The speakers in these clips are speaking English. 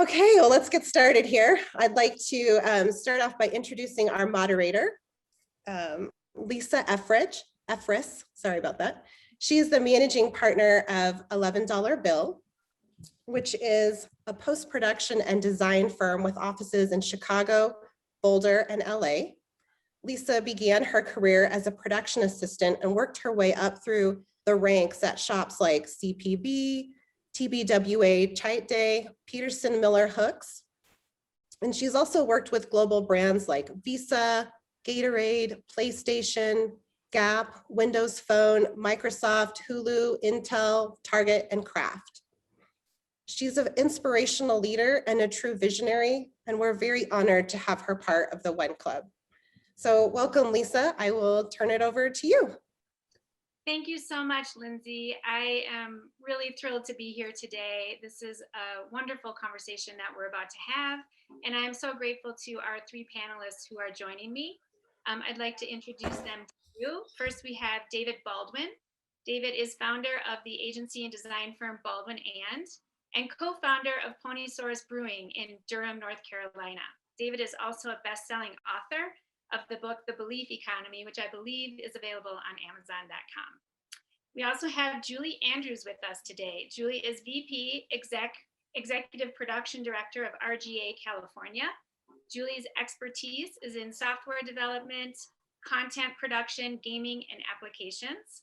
Okay, well, let's get started here. I'd like to start off by introducing our moderator, Lisa Effress, sorry about that. She's the managing partner of $11 Bill, which is a post-production and design firm with offices in Chicago, Boulder, and LA. Lisa began her career as a production assistant and worked her way up through the ranks at shops like CPB, TBWA, Chite Day, Peterson Miller Hooks. And she's also worked with global brands like Visa, Gatorade, PlayStation, Gap, Windows Phone, Microsoft, Hulu, Intel, Target, and Kraft. She's an inspirational leader and a true visionary, and we're very honored to have her part of the One Club. So welcome, Lisa. I will turn it over to you. Thank you so much, Lindsay. I am really thrilled to be here today. This is a wonderful conversation that we're about to have, and I'm so grateful to our three panelists who are joining me. I'd like to introduce them to you. First, we have David Baldwin. David is founder of the agency and design firm Baldwin and co-founder of Ponysaurus Brewing in Durham, North Carolina. David is also a best-selling author of the book, The Belief Economy, which I believe is available on Amazon.com. We also have Julie Andrews with us today. Julie is VP, Executive Production Director of RGA California. Julie's expertise is in software development, content production, gaming, and applications.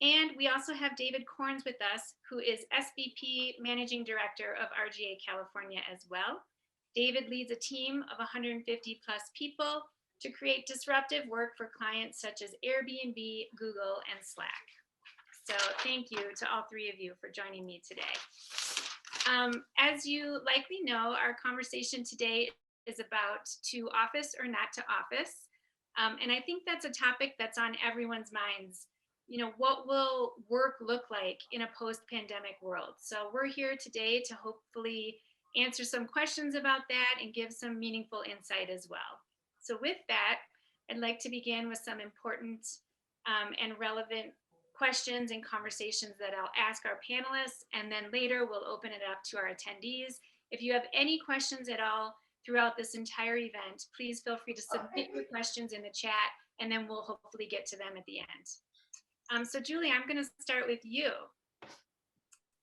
And we also have David Corns with us, who is SVP Managing Director of RGA California as well. David leads a team of 150 plus people to create disruptive work for clients such as Airbnb, Google, and Slack. So thank you to all three of you for joining me today. As you likely know, our conversation today is about to office or not to office. And I think that's a topic that's on everyone's minds. You know, what will work look like in a post-pandemic world? So we're here today to hopefully answer some questions about that and give some meaningful insight as well. So with that, I'd like to begin with some important and relevant questions and conversations that I'll ask our panelists, and then later we'll open it up to our attendees. If you have any questions at all throughout this entire event, please feel free to submit your questions in the chat, and then we'll hopefully get to them at the end. So Julie, I'm going to start with you.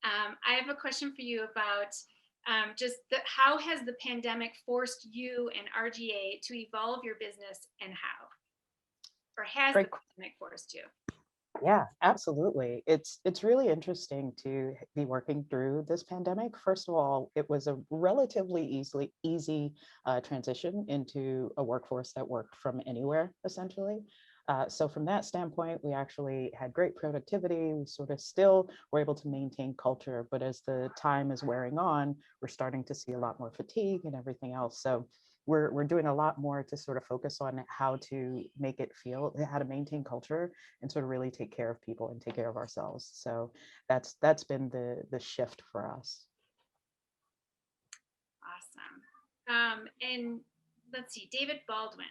I have a question for you about how has the pandemic forced you and RGA to evolve your business, and how? Or has the pandemic forced you? Yeah, absolutely. It's really interesting to be working through this pandemic. First of all, it was a relatively easy transition into a workforce that worked from anywhere, essentially. So from that standpoint, we actually had great productivity. We sort of still were able to maintain culture, but as the time is wearing on, we're starting to see a lot more fatigue and everything else. So we're doing a lot more to sort of focus on how to make it feel, how to maintain culture and sort of really take care of people and take care of ourselves. So that's been the shift for us. Awesome. And let's see, David Baldwin.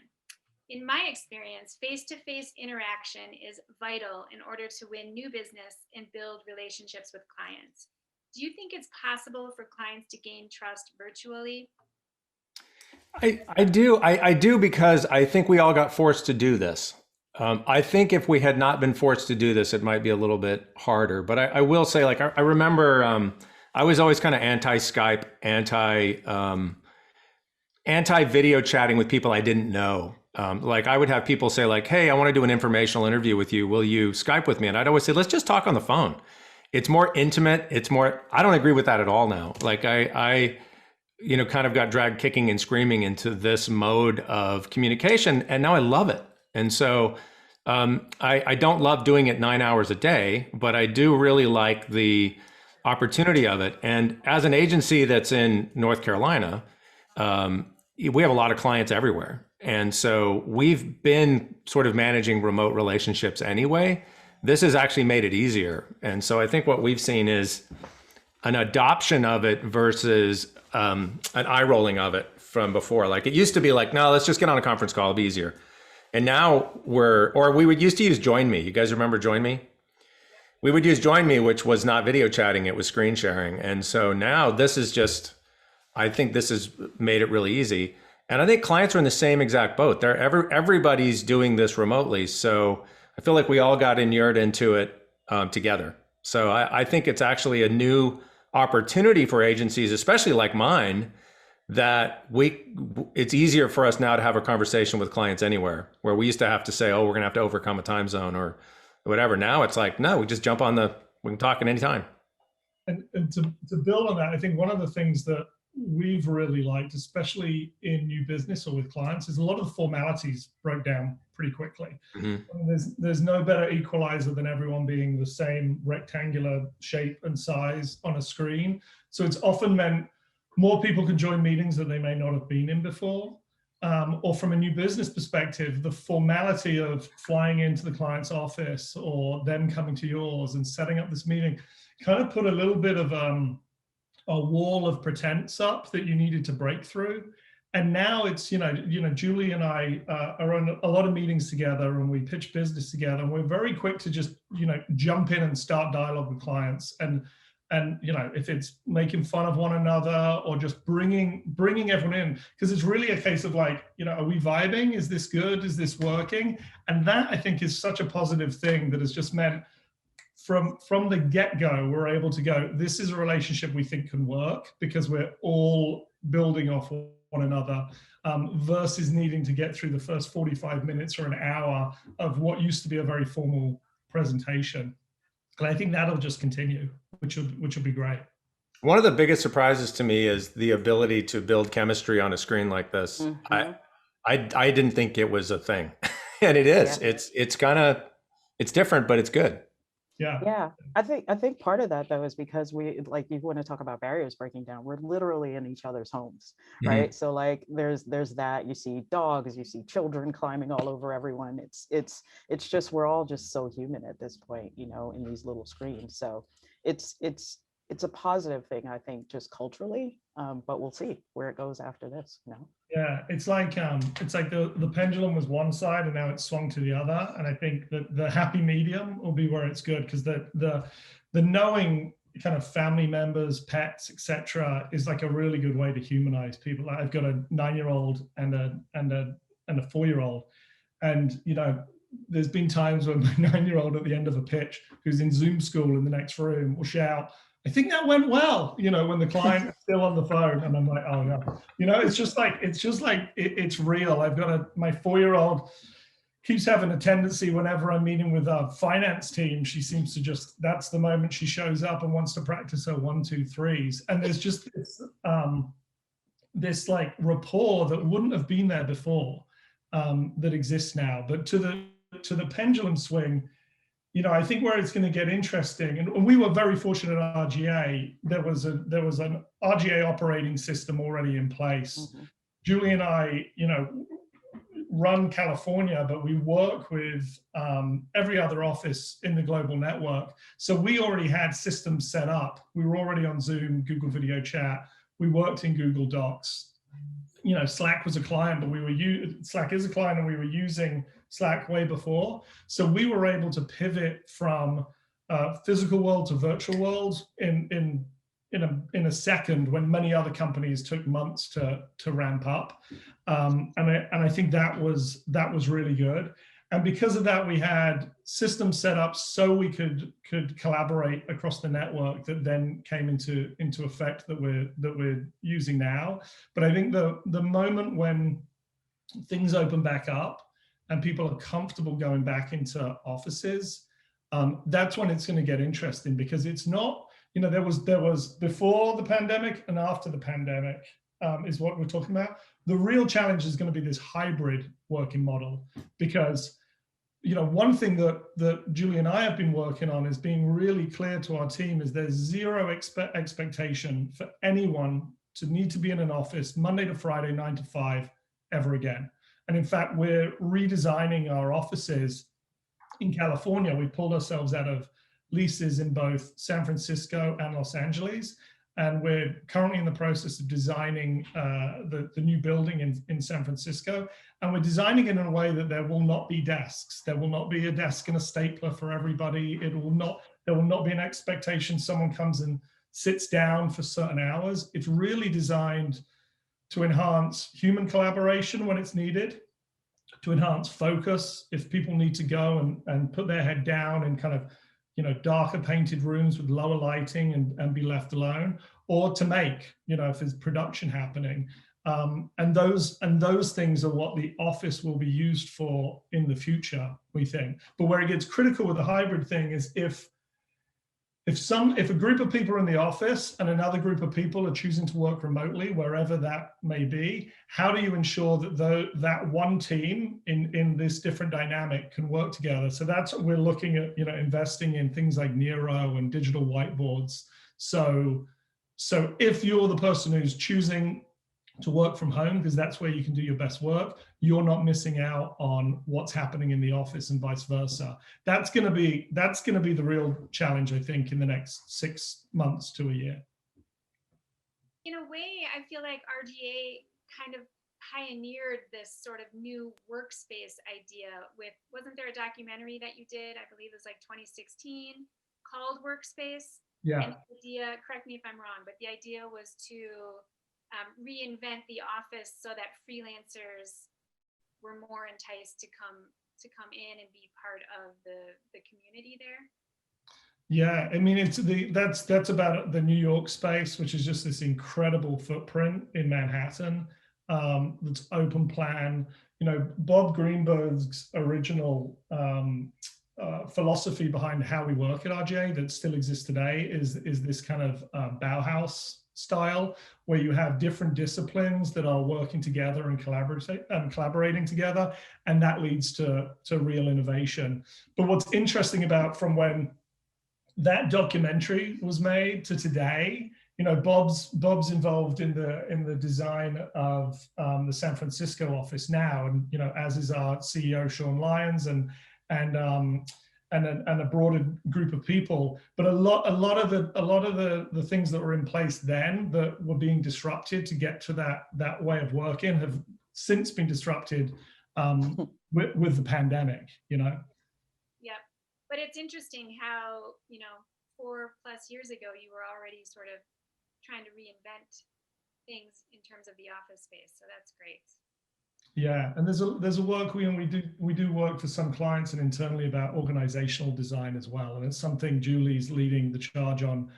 In my experience, face-to-face interaction is vital in order to win new business and build relationships with clients. Do you think it's possible for clients to gain trust virtually? I do, because I think we all got forced to do this. I think if we had not been forced to do this, it might be a little bit harder. But I will say, like, I remember I was always kind of anti-Skype, anti-video chatting with people I didn't know. Like I would have people say like, hey, I want to do an informational interview with you. Will you Skype with me? And I'd always say, let's just talk on the phone. It's more intimate. It's more, I don't agree with that at all now. Like I kind of got dragged kicking and screaming into this mode of communication, and now I love it. And so I don't love doing it 9 hours a day, but I do really like the opportunity of it. And as an agency that's in North Carolina, we have a lot of clients everywhere. And so we've been sort of managing remote relationships anyway. This has actually made it easier. And so I think what we've seen is an adoption of it versus an eye rolling of it from before. Like it used to be like, no, let's just get on a conference call, it'll be easier. And now we would used to use Join Me. You guys remember Join Me? We would use Join Me, which was not video chatting, it was screen sharing. And so now this is just I think this has made it really easy. And I think clients are in the same exact boat. Everybody's doing this remotely. So I feel like we all got inured into it together. So I think it's actually a new opportunity for agencies, especially like mine, that it's easier for us now to have a conversation with clients anywhere, where we used to have to say, oh, we're going to have to overcome a time zone or whatever. Now it's like, no, we just jump on we can talk at any time. And to build on that, I think one of the things that we've really liked, especially in new business or with clients, is a lot of the formalities broke down pretty quickly. Mm-hmm. There's no better equalizer than everyone being the same rectangular shape and size on a screen. So it's often meant more people can join meetings that they may not have been in before. Or from a new business perspective, the formality of flying into the client's office or them coming to yours and setting up this meeting kind of put a little bit of a wall of pretense up that you needed to break through. And now it's, Julie and I are on a lot of meetings together and we pitch business together, and we're very quick to just, jump in and start dialogue with clients. And if it's making fun of one another or just bringing everyone in, because it's really a case of like, are we vibing? Is this good? Is this working? And that, I think, is such a positive thing that has just meant from the get-go, we're able to go, this is a relationship we think can work because we're all building off one another, versus needing to get through the first 45 minutes or an hour of what used to be a very formal presentation. And I think that'll just continue, which will be great. One of the biggest surprises to me is the ability to build chemistry on a screen like this. Mm-hmm. I didn't think it was a thing, and it is. Yeah. It's different, but it's good. Yeah. I think part of that though is because we, like, you want to talk about barriers breaking down, we're literally in each other's homes, right? Mm-hmm. So like there's that, you see dogs, you see children climbing all over everyone. It's just, we're all just so human at this point, in these little screens. So it's a positive thing, I think, just culturally, but we'll see where it goes after this. Yeah, it's like the pendulum was one side and now it's swung to the other, and I think that the happy medium will be where it's good, because the knowing kind of family members, pets, etc., is like a really good way to humanize people. Like, I've got a 9-year-old and a 4-year-old, and there's been times when my 9-year-old at the end of a pitch, who's in Zoom school in the next room, will shout, I think that went well, when the client is still on the phone, and I'm like, oh no, it's real. I've got my 4-year-old keeps having a tendency whenever I'm meeting with a finance team, she seems to just, that's the moment she shows up and wants to practice her 1, 2, 3s. And there's just this like rapport that wouldn't have been there before, that exists now. But to the pendulum swing, I think where it's going to get interesting, and we were very fortunate at RGA, there was an RGA operating system already in place. Mm-hmm. Julie and I, run California, but we work with every other office in the global network. So we already had systems set up. We were already on Zoom, Google Video Chat. We worked in Google Docs. Slack was a client, but Slack is a client, and we were using Slack way before. So we were able to pivot from physical world to virtual world in a second, when many other companies took months to ramp up. And I think that was really good. And because of that, we had systems set up so we could collaborate across the network that then came into effect that we're using now. But I think the moment when things open back up and people are comfortable going back into offices, that's when it's going to get interesting, because it's not, there was before the pandemic and after the pandemic, is what we're talking about. The real challenge is going to be this hybrid working model, because one thing that Julie and I have been working on is being really clear to our team is there's zero expectation for anyone to need to be in an office Monday to Friday, 9 to 5 ever again. And in fact, we're redesigning our offices in California. We pulled ourselves out of leases in both San Francisco and Los Angeles. And we're currently in the process of designing the new building in San Francisco. And we're designing it in a way that there will not be desks. There will not be a desk and a stapler for everybody. There will not be an expectation someone comes and sits down for certain hours. It's really designed to enhance human collaboration when it's needed, to enhance focus if people need to go and put their head down in kind of, darker painted rooms with lower lighting and be left alone, or to make, if there's production happening. And those things are what the office will be used for in the future, we think. But where it gets critical with the hybrid thing is if a group of people are in the office and another group of people are choosing to work remotely, wherever that may be, how do you ensure that that one team in this different dynamic can work together? So that's what we're looking at, investing in things like Nero and digital whiteboards. So if you're the person who's choosing to work from home, because that's where you can do your best work, you're not missing out on what's happening in the office and vice versa. That's going to be the real challenge, I think, in the next 6 months to a year. In a way, I feel like RGA kind of pioneered this sort of new workspace idea with, wasn't there a documentary that you did? I believe it was like 2016 called Workspace. Yeah. And the idea, correct me if I'm wrong, but the idea was to reinvent the office so that freelancers were more enticed to come in and be part of the community there. Yeah, I mean, that's about the New York space, which is just this incredible footprint in Manhattan. That's open plan. Bob Greenberg's original philosophy behind how we work at RGA that still exists today is this kind of Bauhaus style, where you have different disciplines that are working together and collaborating together, and that leads to real innovation. But what's interesting about from when that documentary was made to today, Bob's involved in the design of the San Francisco office now, and as is our CEO Sean Lyons and a broader group of people. But a lot of the things that were in place then that were being disrupted to get to that way of working have since been disrupted with the pandemic. Yeah, but it's interesting how 4+ years ago you were already sort of trying to reinvent things in terms of the office space. So that's great. Yeah, and there's a work we do work for some clients and internally about organizational design as well, and it's something Julie's leading the charge on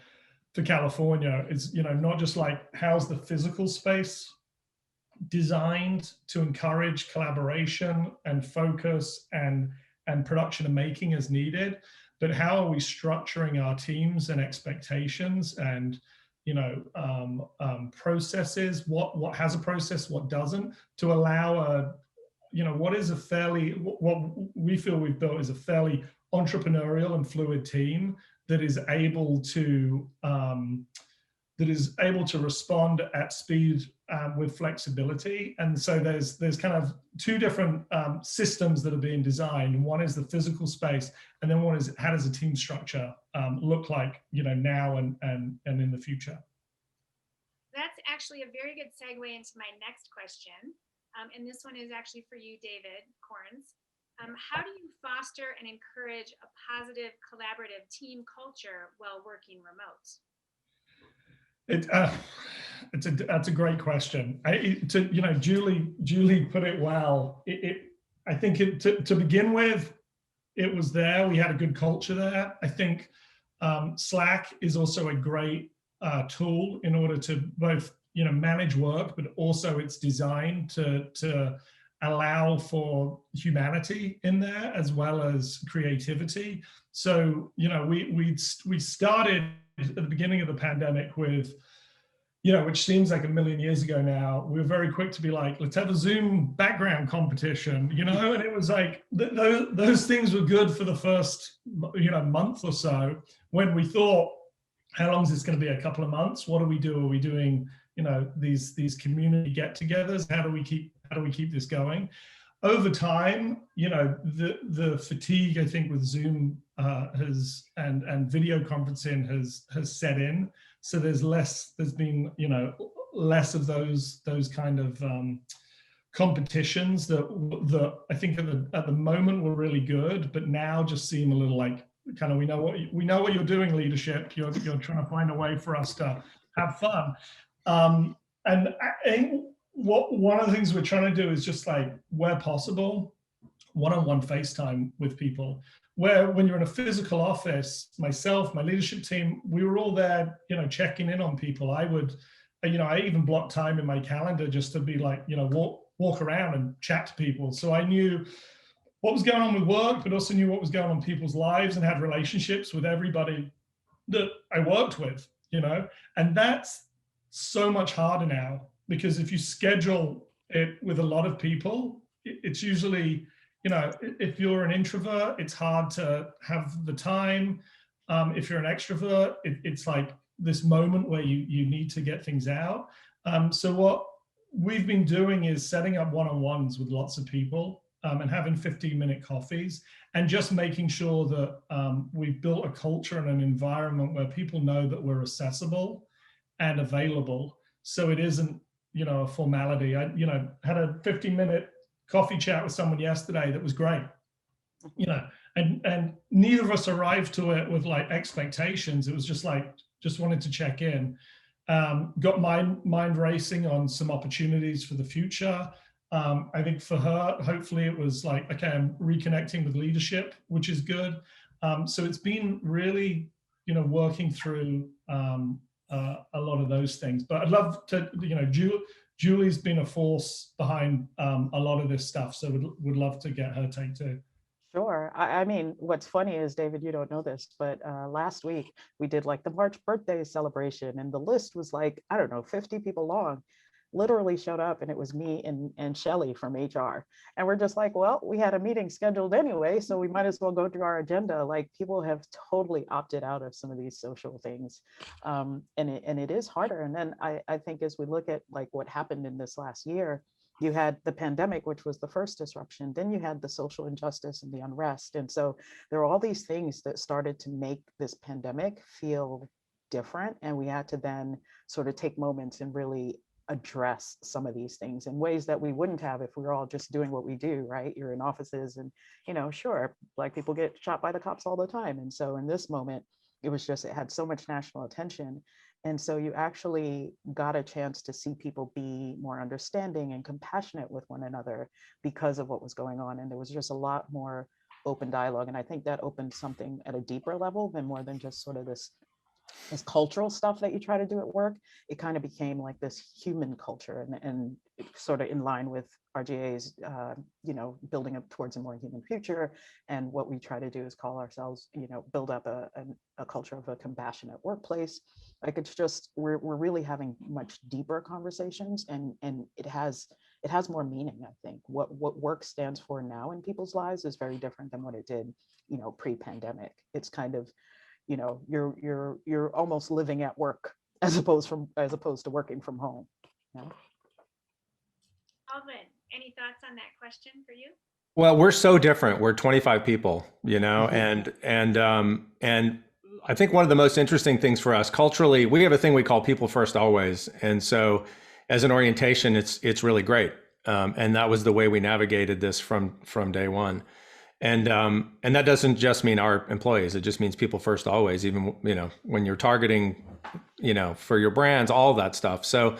for California. Is not just like how's the physical space designed to encourage collaboration and focus and production and making as needed, but how are we structuring our teams and expectations and processes, what has a process, what doesn't, to allow what we feel we've built is a fairly entrepreneurial and fluid team that is able to respond at speed with flexibility. And so there's kind of two different systems that are being designed. One is the physical space, and then one is how does a team structure look like now and in the future. That's actually a very good segue into my next question, and this one is actually for you, David Corns. How do you foster and encourage a positive collaborative team culture while working remote? That's a great question. Julie put it well. I think to begin with, it was there. We had a good culture there. I think Slack is also a great tool in order to both manage work, but also it's designed to allow for humanity in there as well as creativity. So we started at the beginning of the pandemic with, which seems like a million years ago now, we were very quick to be like, let's have a Zoom background competition, and it was like, those things were good for the first, month or so, when we thought, how long is this going to be? A couple of months? What do we do? Are we doing, these community get-togethers? How do we keep this going? Over time, the fatigue, I think, with Zoom and video conferencing has set in. So there's been less of those kind of competitions that I think at the moment were really good, but now just seem a little like kind of, we know what you're doing, leadership. You're trying to find a way for us to have fun. And I think one of the things we're trying to do is just like, where possible, one-on-one FaceTime with people. Where when you're in a physical office, myself, my leadership team, we were all there, checking in on people. I even blocked time in my calendar just to be like, walk around and chat to people. So I knew what was going on with work, but also knew what was going on in people's lives and had relationships with everybody that I worked with, and that's so much harder now, because if you schedule it with a lot of people, it's usually, if you're an introvert, it's hard to have the time. If you're an extrovert, it's like this moment where you need to get things out. So what we've been doing is setting up one-on-ones with lots of people, and having 15-minute coffees, and just making sure that we've built a culture and an environment where people know that we're accessible and available. So it isn't, a formality. I, had a 15-minute coffee chat with someone yesterday that was great, and neither of us arrived to it with like expectations. It was just like, just wanted to check in. Got my mind racing on some opportunities for the future. I think for her, hopefully it was like, okay, I'm reconnecting with leadership, which is good. So it's been really, working through a lot of those things. But I'd love to, Julie's been a force behind a lot of this stuff. So would love to get her take too. Sure. I mean, what's funny is, David, you don't know this, but last week we did like the March birthday celebration, and the list was like, I don't know, 50 people long. Literally showed up, and it was me and Shelly from HR. And we're just like, well, we had a meeting scheduled anyway, so we might as well go through our agenda. Like, people have totally opted out of some of these social things. And it is harder. And then I think as we look at like what happened in this last year, you had the pandemic, which was the first disruption. Then you had the social injustice and the unrest. And so there are all these things that started to make this pandemic feel different. And we had to then sort of take moments and really address some of these things in ways that we wouldn't have if we were all just doing what we do, right? You're in offices and, sure, Black people get shot by the cops all the time. And so in this moment, it was just, it had so much national attention. And so you actually got a chance to see people be more understanding and compassionate with one another because of what was going on. And there was just a lot more open dialogue. And I think that opened something at a deeper level than more than just sort of this cultural stuff that you try to do at work. It kind of became like this human culture, and sort of in line with RGA's, building up towards a more human future. And what we try to do is call ourselves, build up a culture of a compassionate workplace. Like, it's just, we're really having much deeper conversations, and it has more meaning. I think what work stands for now in people's lives is very different than what it did, pre-pandemic. It's kind of, you're almost living at work as opposed to working from home. Baldwin, any thoughts on that question for you? Well, we're so different. We're 25 people, and I think one of the most interesting things for us culturally, we have a thing we call people first always. And so as an orientation, it's really great. And that was the way we navigated this from day one. And that doesn't just mean our employees. It just means people first always, even, when you're targeting, for your brands, all that stuff. So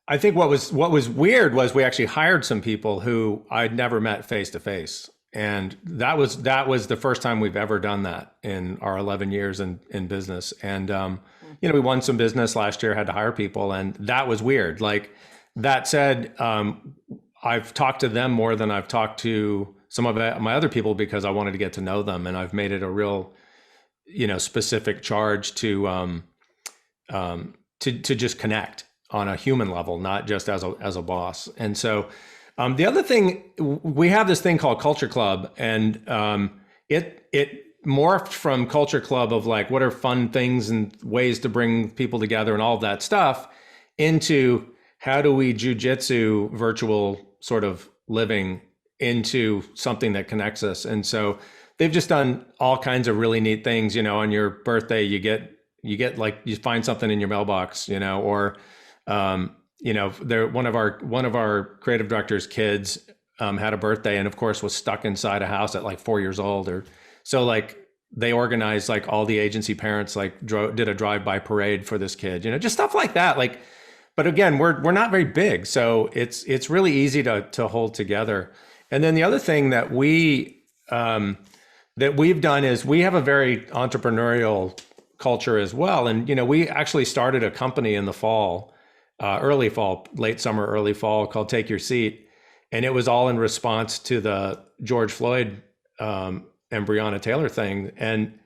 I think what was weird was we actually hired some people who I'd never met face to face. And that was the first time we've ever done that in our 11 years in business. And, we won some business last year, had to hire people, and that was weird. Like, that said, I've talked to them more than I've talked to some of my other people because I wanted to get to know them. And I've made it a real, specific charge to just connect on a human level, not just as a boss. And so the other thing, we have this thing called Culture Club, and it morphed from Culture Club of like, what are fun things and ways to bring people together and all of that stuff, into how do we jujitsu virtual sort of living into something that connects us. And so they've just done all kinds of really neat things. On your birthday, you get like, you find something in your mailbox, or they're one of our creative director's kids had a birthday, and of course was stuck inside a house at like 4 years old, or so, like, they organized like all the agency parents like did a drive-by parade for this kid, just stuff like that. Like, but again, we're not very big, so it's really easy to hold together. And then the other thing that we've done is we have a very entrepreneurial culture as well. And, we actually started a company in the fall, early fall, late summer, early fall, called Take Your Seat. And it was all in response to the George Floyd and Breonna Taylor thing. And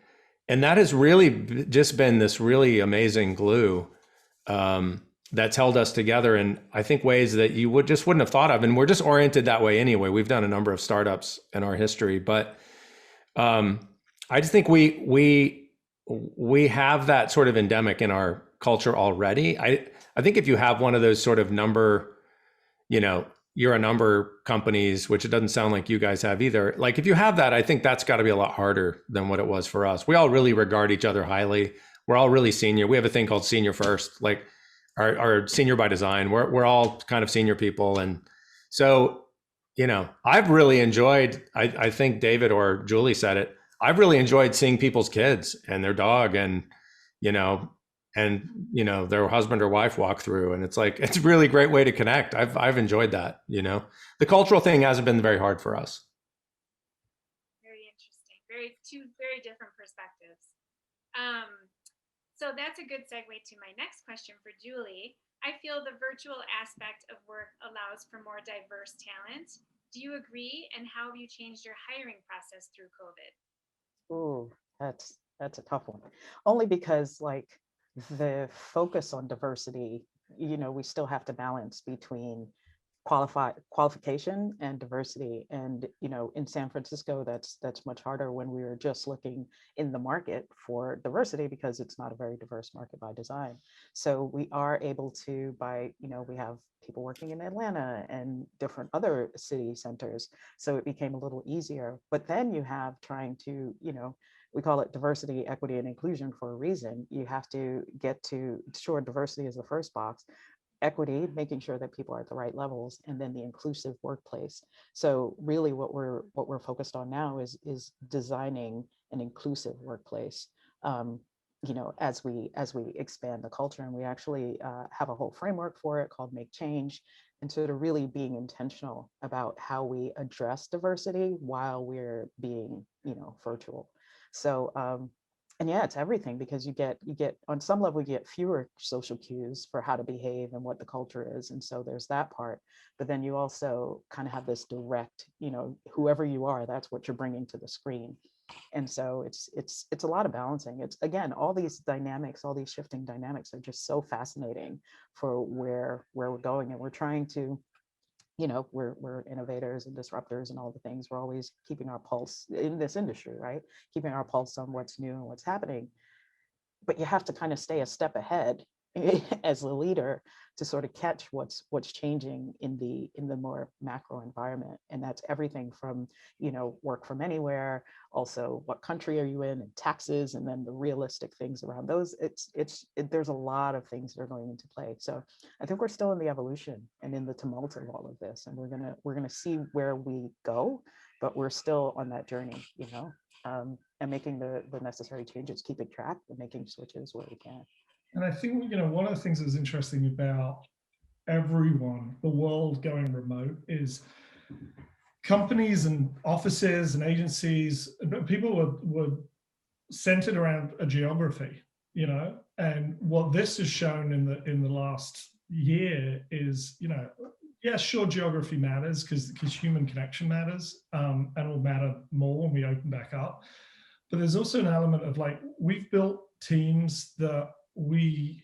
that has really just been this really amazing glue that's held us together in, I think, ways that you wouldn't have thought of. And we're just oriented that way anyway. We've done a number of startups in our history, but I just think we have that sort of endemic in our culture already. I think if you have one of those sort of number, you're a number companies, which it doesn't sound like you guys have either. Like if you have that, I think that's got to be a lot harder than what it was for us. We all really regard each other highly. We're all really senior. We have a thing called senior first, like our senior by design. We're all kind of senior people. And so, I've really enjoyed, I think David or Julie said it, I've really enjoyed seeing people's kids and their dog and their husband or wife walk through. And it's like, it's a really great way to connect. I've enjoyed that, The cultural thing hasn't been very hard for us. Very interesting. Two very different perspectives. So that's a good segue to my next question for Julie. I feel the virtual aspect of work allows for more diverse talent. Do you agree? And how have you changed your hiring process through COVID? Ooh, that's a tough one. Only because like the focus on diversity, we still have to balance between qualification and diversity. And, in San Francisco, that's much harder when we were just looking in the market for diversity because it's not a very diverse market by design. So we are able to, we have people working in Atlanta and different other city centers. So it became a little easier. But then you have trying to, we call it diversity, equity, and inclusion for a reason. You have to get to, sure, diversity is the first box, equity, making sure that people are at the right levels, and then the inclusive workplace. So really what we're focused on now is designing an inclusive workplace, as we expand the culture. And we actually have a whole framework for it called Make Change, and sort of really being intentional about how we address diversity while we're being, virtual. So, and yeah, it's everything, because you get on some level, you get fewer social cues for how to behave and what the culture is. And so there's that part, but then you also kind of have this direct, whoever you are, that's what you're bringing to the screen. And so it's a lot of balancing. It's, again, all these dynamics, all these shifting dynamics are just so fascinating for where we're going. And we're trying to, we're innovators and disruptors and all the things. We're always keeping our pulse in this industry, right? Keeping our pulse on what's new and what's happening. But you have to kind of stay a step ahead as the leader to sort of catch what's changing in the more macro environment. And that's everything from, work from anywhere, also what country are you in, and taxes, and then the realistic things around those. There's a lot of things that are going into play. So I think we're still in the evolution and in the tumult of all of this, and we're gonna see where we go, but we're still on that journey, and making the necessary changes, keeping track and making switches where we can. And I think, one of the things that's interesting about everyone, the world going remote, is companies and offices and agencies, people were centered around a geography, and what this has shown in the last year is, yes, sure, geography matters because human connection matters, and it will matter more when we open back up. But there's also an element of like, we've built teams that we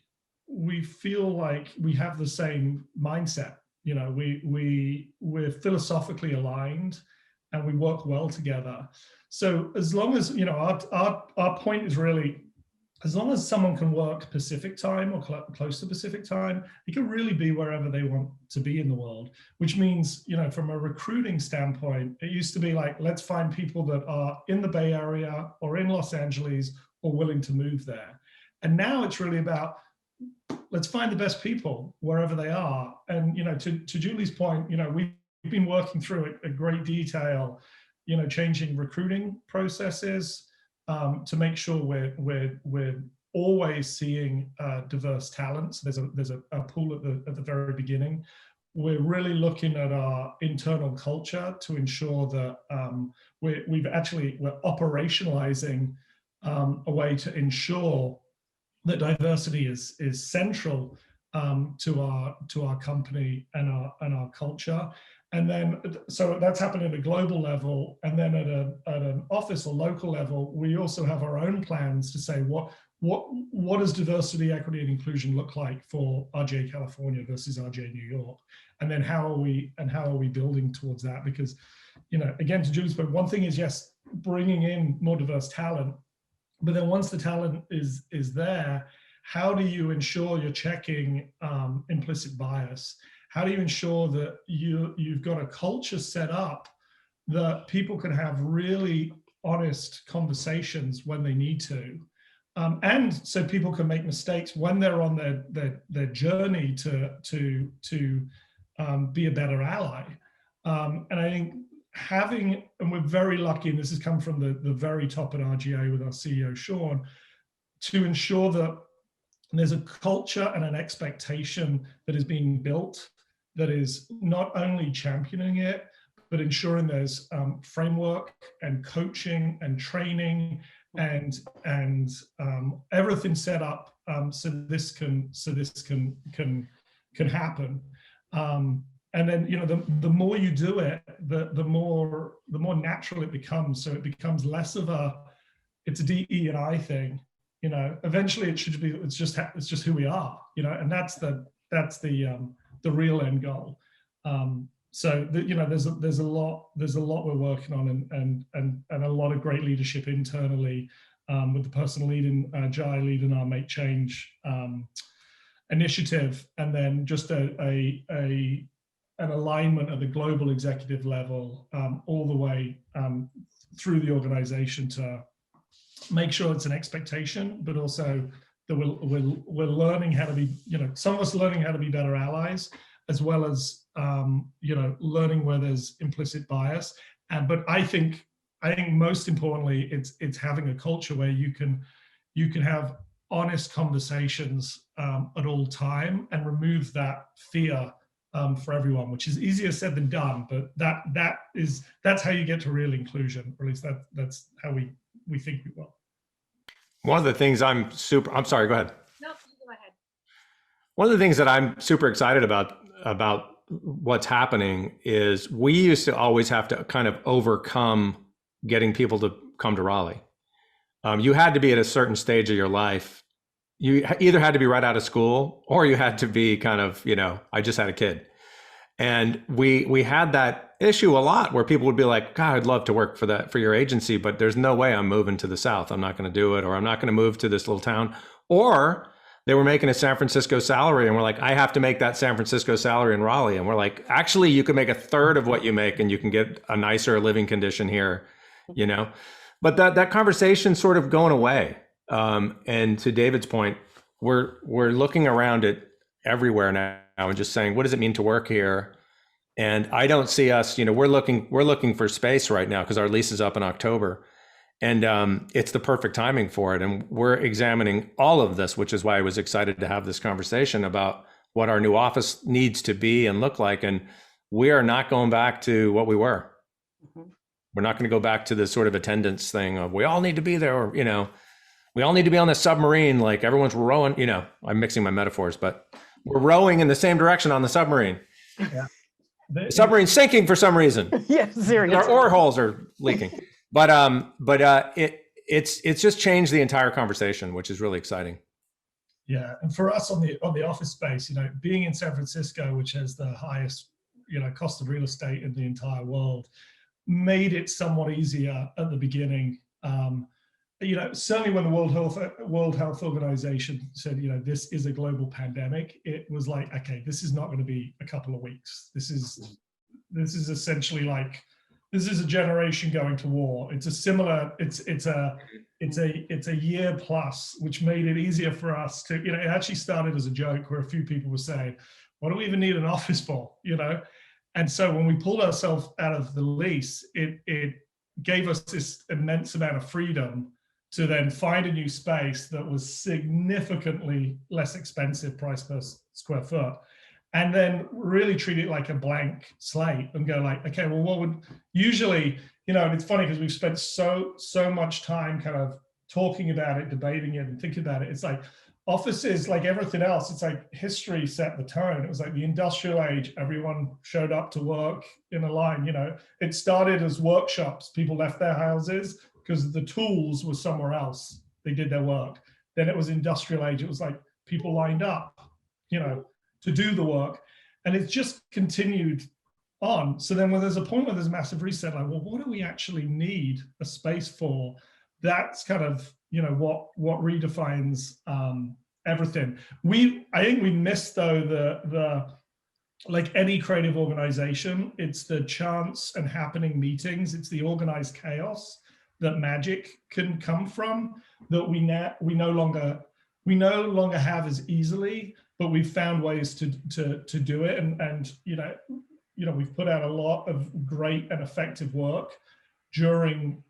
feel like we have the same mindset. We're philosophically aligned and we work well together. So as long as, our point is really, as long as someone can work Pacific time or close to Pacific time, they can really be wherever they want to be in the world, which means, from a recruiting standpoint, it used to be like, let's find people that are in the Bay Area or in Los Angeles or willing to move there. And now it's really about, let's find the best people wherever they are. And, to Julie's point, we've been working through it at great detail, changing recruiting processes, to make sure we're always seeing diverse talents. There's a pool at the very beginning. We're really looking at our internal culture to ensure that we're operationalizing a way to ensure that diversity is central to our company and our culture. And then, so that's happened at a global level. And then at an office or local level, we also have our own plans to say what does diversity, equity, and inclusion look like for RGA California versus RGA New York? And then how are we building towards that? Because, again, to Julie's point, one thing is, yes, bringing in more diverse talent, but then once the talent is there, how do you ensure you're checking implicit bias? How do you ensure that you've got a culture set up that people can have really honest conversations when they need to? And so people can make mistakes when they're on their journey to be a better ally. And I think and we're very lucky, and this has come from the very top at RGA with our CEO, Sean, to ensure that there's a culture and an expectation that is being built that is not only championing it, but ensuring there's framework and coaching and training and everything set up so this can happen. And then the more you do it, the more natural it becomes. So it becomes less of it's a DE and I thing. Eventually it should be it's just who we are. And that's the real end goal. So there's a lot we're working on, and a lot of great leadership internally with the person leading Jai leading our Make Change initiative, and then just an alignment at the global executive level all the way through the organization to make sure it's an expectation, but also that we're learning how to be, some of us learning how to be better allies, as well as learning where there's implicit bias. But I think most importantly, it's having a culture where you can have honest conversations at all time and remove that fear for everyone, which is easier said than done. But that's how you get to real inclusion, or at least that's how we think we will. One of the things I'm sorry, go ahead. No, go ahead. One of the things that I'm super excited about what's happening is we used to always have to kind of overcome getting people to come to Raleigh. You had to be at a certain stage of your life. You either had to be right out of school, or you had to be kind of, I just had a kid. And we had that issue a lot where people would be like, God, I'd love to work for your agency, but there's no way I'm moving to the South. I'm not going to do it. Or I'm not going to move to this little town. Or they were making a San Francisco salary, and we're like, I have to make that San Francisco salary in Raleigh. And we're like, actually, you could make a third of what you make and you can get a nicer living condition here, But that conversation's sort of going away. And to David's point, we're looking around at everywhere now and just saying, what does it mean to work here? And I don't see us, we're looking for space right now because our lease is up in October, and it's the perfect timing for it. And we're examining all of this, which is why I was excited to have this conversation about what our new office needs to be and look like. And we are not going back to what we were. Mm-hmm. We're not going to go back to the sort of attendance thing of we all need to be there, or, we all need to be on the submarine, like everyone's rowing, I'm mixing my metaphors, but we're rowing in the same direction on the submarine. Yeah. The submarine's sinking for some reason. Yes, seriously. Our oar holes are leaking. But it's just changed the entire conversation, which is really exciting. Yeah, and for us on the office space, being in San Francisco, which has the highest cost of real estate in the entire world, made it somewhat easier at the beginning. Certainly when the World Health Organization said, this is a global pandemic, it was like, okay, this is not going to be a couple of weeks. This is essentially like, this is a generation going to war. It's a year plus, which made it easier for us to, it actually started as a joke where a few people were saying, what do we even need an office for, And so when we pulled ourselves out of the lease, it gave us this immense amount of freedom to then find a new space that was significantly less expensive price per square foot, and then really treat it like a blank slate and go like, okay, well, what would usually, you know, and it's funny because we've spent so much time kind of talking about it, debating it, and thinking about it. It's like offices, like everything else, it's like history set the tone. It was like the industrial age, everyone showed up to work in a line, you know. It started as workshops. People left their houses because the tools were somewhere else. They did their work. Then it was industrial age. It was like people lined up, you know, to do the work. And it's just continued on. So then when there's a point where there's a massive reset, like, well, what do we actually need a space for? That's kind of, you know, what redefines everything. I think we missed though the like any creative organization, it's the chance and happening meetings, it's the organized chaos that magic can come from, that we no longer have as easily, but we've found ways to do it. And you know, we've put out a lot of great and effective work during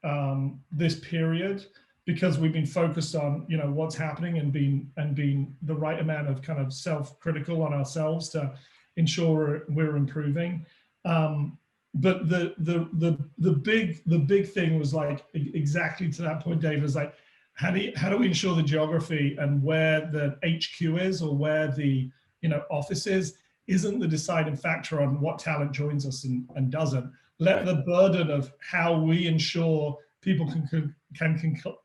this period, because we've been focused on, you know, what's happening and being the right amount of kind of self-critical on ourselves to ensure we're improving. But the big thing was like, exactly to that point, Dave, is like, how do we ensure the geography and where the HQ is, or where the, you know, office is, isn't the deciding factor on what talent joins us and doesn't. Let the burden of how we ensure people can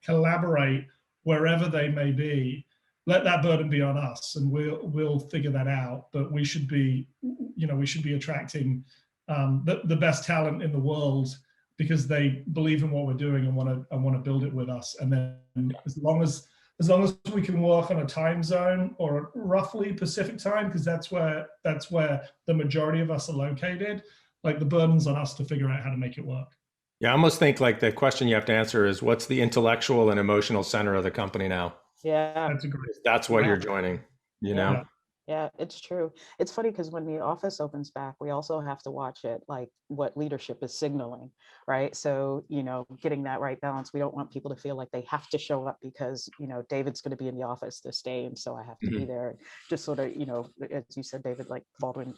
collaborate wherever they may be, let that burden be on us, and we'll figure that out. But we should be, you know, we should be attracting the best talent in the world, because they believe in what we're doing and want to build it with us. And then as long as we can work on a time zone, or roughly Pacific time, because that's where the majority of us are located, like the burden's on us to figure out how to make it work. Yeah, I almost think like the question you have to answer is, what's the intellectual and emotional center of the company now? Yeah. That's what you're joining, you know? Yeah, it's true. It's funny because when the office opens back, we also have to watch it, like what leadership is signaling, right? So, you know, getting that right balance. We don't want people to feel like they have to show up because, you know, David's going to be in the office this day, and so I have to be there. Just sort of, you know, as you said, David, like Baldwin,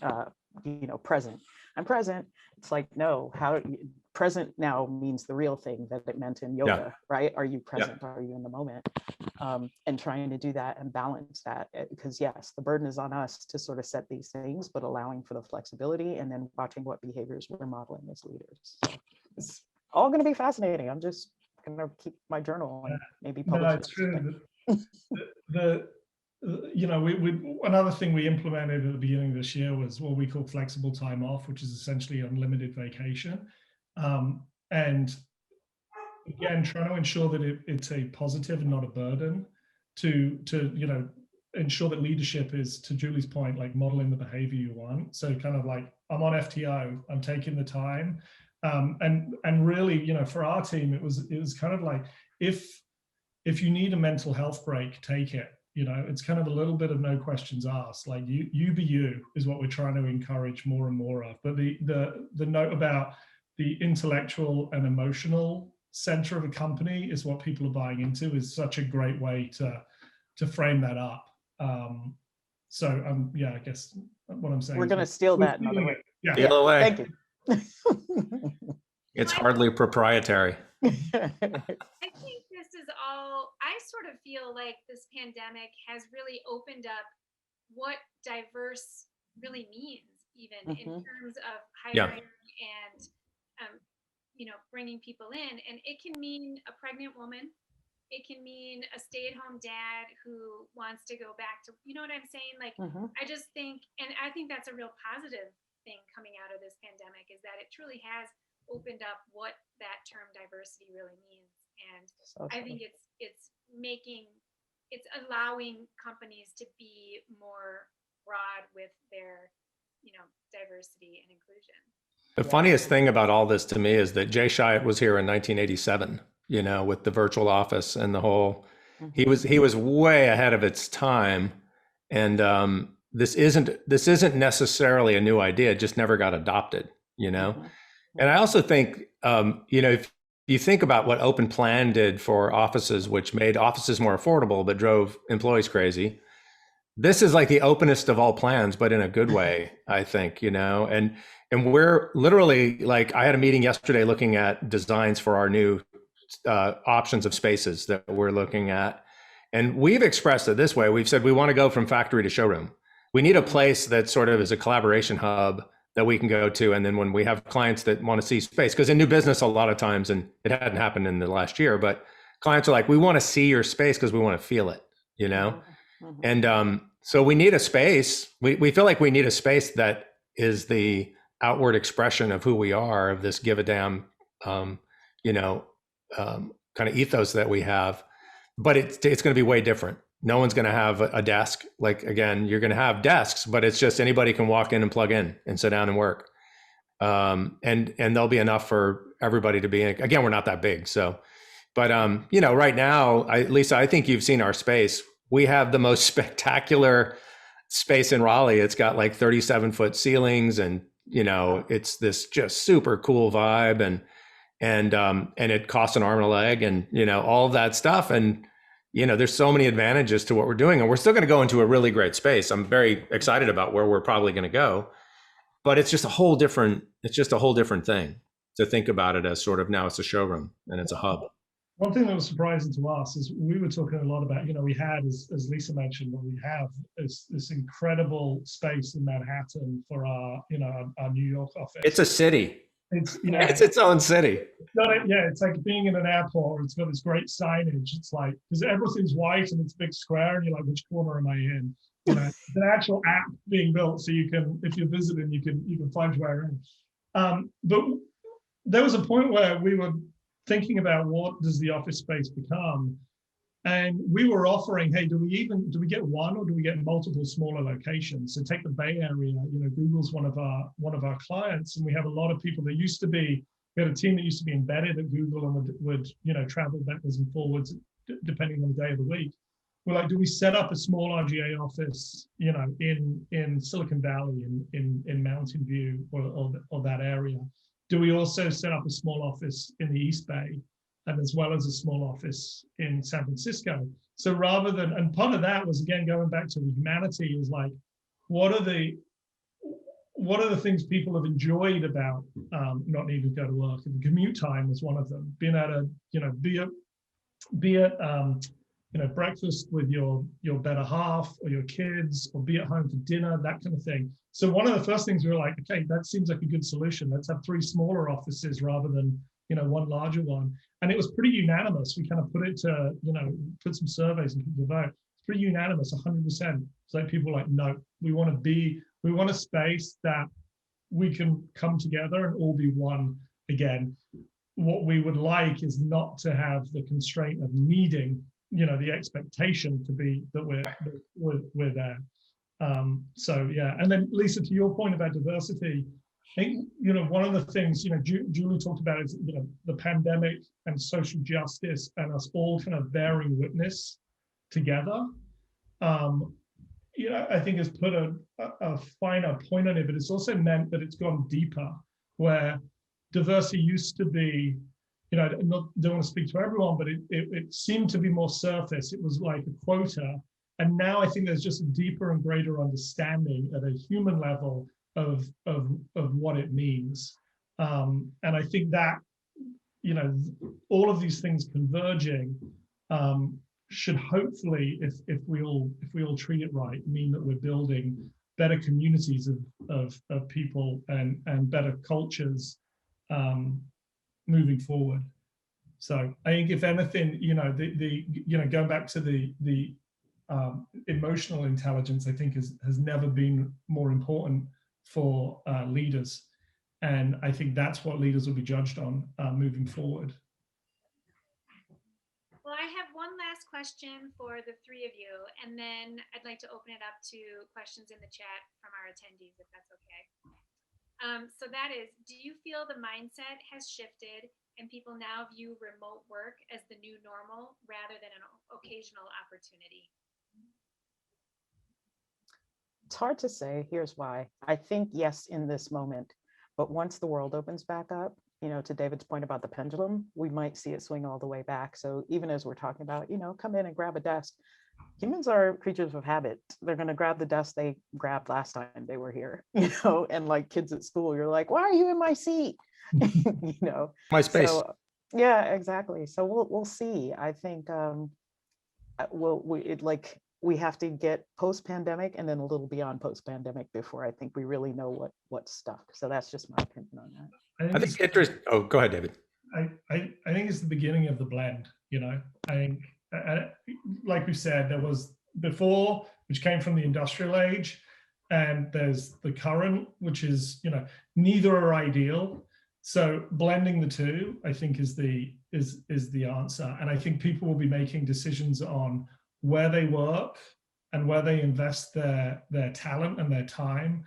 you know, present. I'm present. It's like, no, present now means the real thing that it meant in yoga, right? Are you present? Are you in the moment? And trying to do that and balance that, because yes, the burden is on us to sort of set these things, but allowing for the flexibility, and then watching what behaviors we're modeling as leaders. So it's all going to be fascinating. I'm just going to keep my journal and maybe publish it. It's true. You know, we another thing we implemented at the beginning of this year was what we call flexible time off, which is essentially unlimited vacation. And again, trying to ensure that it's a positive and not a burden, to you know, ensure that leadership is, to Julie's point, like modeling the behavior you want. So kind of like, I'm on FTO, I'm taking the time, and really, you know, for our team, it was kind of like, if you need a mental health break, take it. You know, it's kind of a little bit of no questions asked. Like you be you is what we're trying to encourage more and more of. But the note about the intellectual and emotional center of a company is what people are buying into, is such a great way to frame that up. So yeah, I guess what I'm saying, we're going to steal that another way. Yeah. Steal away. Thank you. It's hardly proprietary. I think this is all, I sort of feel like this pandemic has really opened up what diverse really means, even in terms of hiring and, you know, bringing people in. And it can mean a pregnant woman. It can mean a stay-at-home dad who wants to go back to, you know what I'm saying? Like, I just think, and I think that's a real positive thing coming out of this pandemic, is that it truly has opened up what that term diversity really means. And I think it's allowing companies to be more broad with their, you know, diversity and inclusion. The funniest thing about all this to me is that Jay Chiat was here in 1987, you know, with the virtual office and the whole, he was way ahead of its time. And this isn't necessarily a new idea, it just never got adopted, you know? And I also think, you know, you think about what open plan did for offices, which made offices more affordable, but drove employees crazy. This is like the openest of all plans, but in a good way, I think, and we're literally like, I had a meeting yesterday looking at designs for our new options of spaces that we're looking at. And we've expressed it this way. We've said we want to go from factory to showroom. We need a place that sort of is a collaboration hub that we can go to. And then when we have clients that want to see space, because in new business, a lot of times, and it hadn't happened in the last year, but clients are like, we want to see your space because we want to feel it, Mhm. And so we need a space. We feel like we need a space that is the outward expression of who we are, of this give a damn, kind of ethos that we have. But it's going to be way different. No one's going to have a desk. Like, again, you're going to have desks, but it's just anybody can walk in and plug in and sit down and work. And there'll be enough for everybody to be in. Again, we're not that big. So, but, right now, Lisa, I think you've seen our space. We have the most spectacular space in Raleigh. It's got like 37-foot ceilings, and, it's this just super cool vibe, and it costs an arm and a leg, and, all of that stuff. And, there's so many advantages to what we're doing, and we're still going to go into a really great space. I'm very excited about where we're probably going to go, but it's just a whole different thing to think about it as sort of, now it's a showroom and it's a hub. One thing that was surprising to us is we were talking a lot about, we had, as Lisa mentioned, what we have is this incredible space in Manhattan for our New York office. It's a city. It's It's its own city. It's like being in an airport. It's got this great signage. It's like, because everything's white and it's a big square, and you're like, which corner am I in? It's an actual app being built, so you can, if you're visiting, you can find where you're in. But there was a point where we were thinking about, what does the office space become? And we were offering, hey, do we get one, or do we get multiple smaller locations? So take the Bay Area, Google's one of our clients, and we have a lot of people that we had a team that used to be embedded at Google and would travel backwards and forwards depending on the day of the week. We're like, do we set up a small RGA office, in Silicon Valley, in Mountain View, or that area? Do we also set up a small office in the East Bay, and as well as a small office in San Francisco? So rather than, and part of that was, again, going back to the humanity, is like, what are the things people have enjoyed about not needing to go to work? And the commute time was one of them. Being able to, be at breakfast with your better half or your kids, or be at home for dinner, that kind of thing. So one of the first things we were like, okay, that seems like a good solution. Let's have 3 smaller offices rather than one larger one. And it was pretty unanimous. We kind of put it to, put some surveys and people vote. It's pretty unanimous, 100%. It's like people were like, no, we want a space that we can come together and all be one again. What we would like is not to have the constraint of needing, the expectation to be that we're there. So yeah, and then Lisa, to your point about diversity, I think, one of the things, Julie talked about is, the pandemic and social justice, and us all kind of bearing witness together. I think has put a finer point on it, but it's also meant that it's gone deeper, where diversity used to be, I don't want to speak to everyone, but it seemed to be more surface. It was like a quota. And now I think there's just a deeper and greater understanding at a human level of what it means. And I think that, all of these things converging should hopefully, if we all treat it right, mean that we're building better communities of people and better cultures moving forward. So I think, if anything, going back to the emotional intelligence, I think has never been more important for leaders, and I think that's what leaders will be judged on moving forward. Well, I have one last question for the 3 of you, and then I'd like to open it up to questions in the chat from our attendees, if that's okay. So that is, do you feel the mindset has shifted and people now view remote work as the new normal rather than an occasional opportunity? It's hard to say. Here's why. I think, yes, in this moment, but once the world opens back up, to David's point about the pendulum, we might see it swing all the way back. So even as we're talking about, come in and grab a desk, humans are creatures of habit. They're going to grab the desk they grabbed last time they were here, and like kids at school, you're like, why are you in my seat? My space. So yeah, exactly. So we'll see. I think we have to get post-pandemic and then a little beyond post-pandemic before I think we really know what's stuck. So that's just my opinion on that. I think interesting. Oh, go ahead, David. I think it's the beginning of the blend. I think, like we said, there was before, which came from the industrial age, and there's the current, which is, neither are ideal. So blending the two, I think, is the answer. And I think people will be making decisions on where they work and where they invest their talent and their time,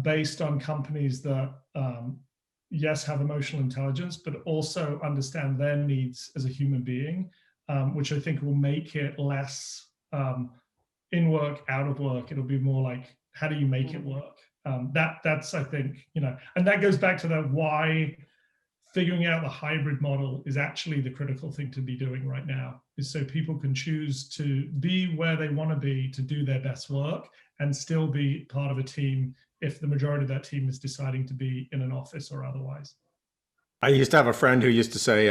based on companies that yes, have emotional intelligence, but also understand their needs as a human being, which I think will make it less in work, out of work. It'll be more like, how do you make it work? That's, I think, and that goes back to that why figuring out the hybrid model is actually the critical thing to be doing right now, is so people can choose to be where they want to be to do their best work and still be part of a team if the majority of that team is deciding to be in an office or otherwise. I used to have a friend who used to say,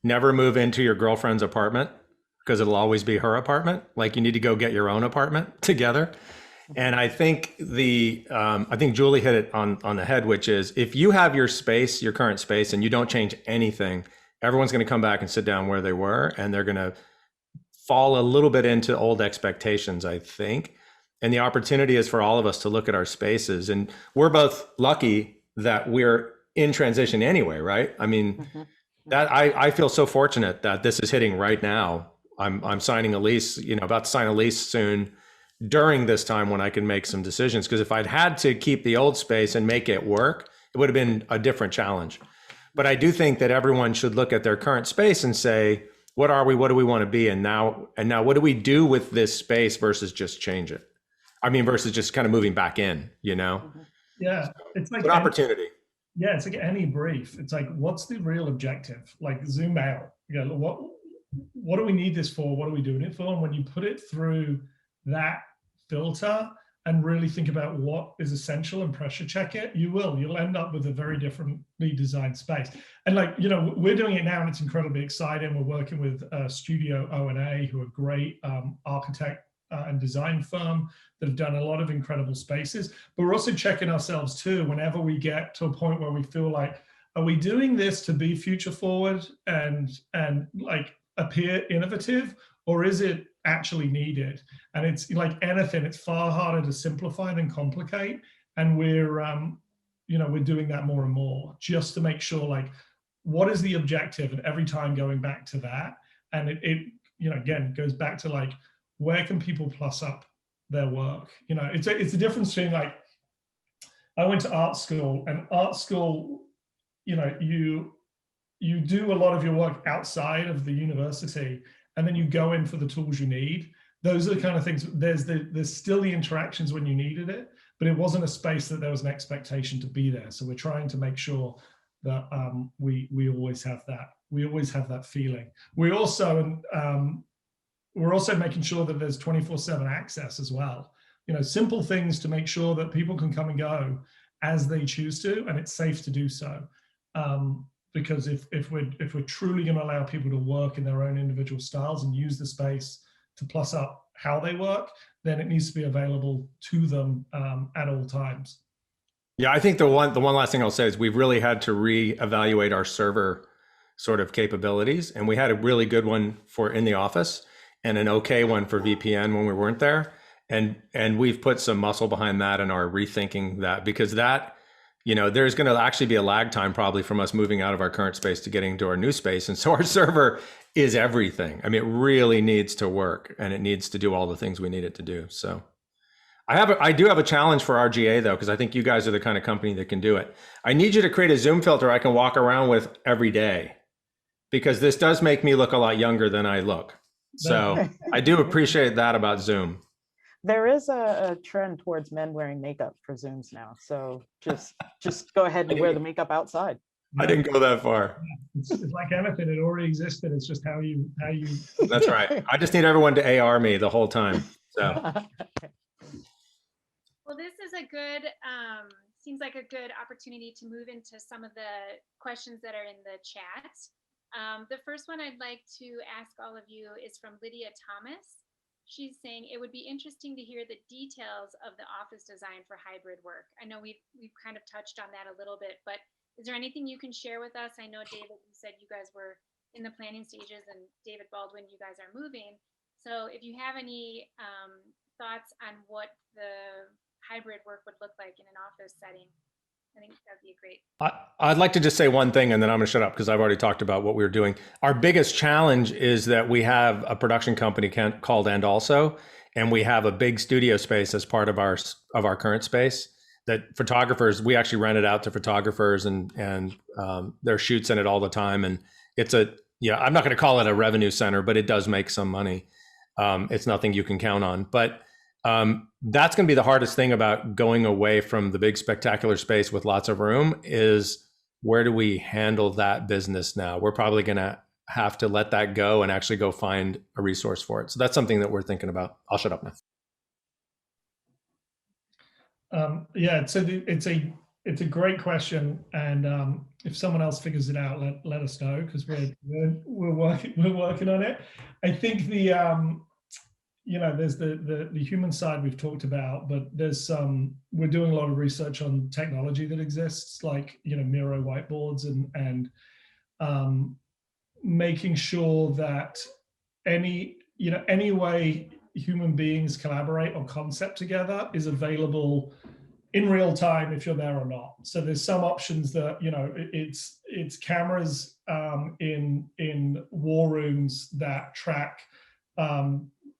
never move into your girlfriend's apartment because it'll always be her apartment. Like, you need to go get your own apartment together. And I think I think Julie hit it on the head, which is, if you have your space, your current space, and you don't change anything, everyone's going to come back and sit down where they were, and they're going to fall a little bit into old expectations, I think. And the opportunity is for all of us to look at our spaces. And we're both lucky that we're in transition anyway, right? I mean, that I feel so fortunate that this is hitting right now. I'm signing a lease, about to sign a lease soon during this time when I can make some decisions. Because if I'd had to keep the old space and make it work, it would have been a different challenge. But I do think that everyone should look at their current space and say, what are we? What do we want to be? And now what do we do with this space versus just change it? I mean, versus just kind of moving back in, Yeah, it's like an opportunity. Yeah, it's like any brief. It's like, what's the real objective? Like, zoom out. What do we need this for? What are we doing it for? And when you put it through that filter and really think about what is essential and pressure check it, you'll end up with a very differently designed space. And we're doing it now, and it's incredibly exciting. We're working with Studio O&A, who are great architect and design firm that have done a lot of incredible spaces. But we're also checking ourselves too, whenever we get to a point where we feel like, are we doing this to be future forward and like appear innovative, or is it actually needed? And it's like anything, it's far harder to simplify than complicate. And we're doing that more and more, just to make sure, like, what is the objective? And every time going back to that. And it again, goes back to, like, where can people plus up their work? It's a difference between, like, I went to art school, and art school, you do a lot of your work outside of the university, and then you go in for the tools you need. Those are the kind of things. There's still the interactions when you needed it, but it wasn't a space that there was an expectation to be there. So we're trying to make sure that we always have that. We always have that feeling. We're also making sure that there's 24/7 access as well. Simple things to make sure that people can come and go as they choose to, and it's safe to do so. Because if we're truly going to allow people to work in their own individual styles and use the space to plus up how they work, then it needs to be available to them at all times. Yeah, I think the one last thing I'll say is we've really had to reevaluate our server sort of capabilities, and we had a really good one for in the office and an okay one for VPN when we weren't there, and we've put some muscle behind that and are rethinking that, because that, there's going to actually be a lag time probably from us moving out of our current space to getting to our new space. And so our server is everything. I mean, it really needs to work, and it needs to do all the things we need it to do. So I do have a challenge for RGA though, because I think you guys are the kind of company that can do it. I need you to create a Zoom filter I can walk around with every day, because this does make me look a lot younger than I look. So I do appreciate that about Zoom. There is a trend towards men wearing makeup for Zooms now. So just go ahead and wear the makeup outside. I didn't go that far. It's like anything, it already existed. It's just how you That's right. I just need everyone to AR me the whole time. So Well, this is a good, seems like a good opportunity to move into some of the questions that are in the chat. The first one I'd like to ask all of you is from Lydia Thomas. She's saying it would be interesting to hear the details of the office design for hybrid work. I know we've kind of touched on that a little bit, but is there anything you can share with us? I know, David, you said you guys were in the planning stages, and David Baldwin, you guys are moving. So if you have any thoughts on what the hybrid work would look like in an office setting, I think that'd be great. I'd like to just say one thing and then I'm going to shut up because I've already talked about what we were doing. Our biggest challenge is that we have a production company called And Also, and we have a big studio space as part of our current space that photographers, we actually rent it out to photographers and there are shoots in it all the time. And it's I'm not going to call it a revenue center, but it does make some money. It's nothing you can count on, but that's going to be the hardest thing about going away from the big spectacular space with lots of room is where do we handle that business now? We're probably going to have to let that go and actually go find a resource for it. So that's something that we're thinking about. I'll shut up now. Yeah, so it's a great question, and if someone else figures it out, let us know, because we're working on it. I think there's the human side we've talked about, but there's we're doing a lot of research on technology that exists, like Miro whiteboards and making sure that any way human beings collaborate or concept together is available in real time if you're there or not. So there's some options that it's cameras in war rooms that track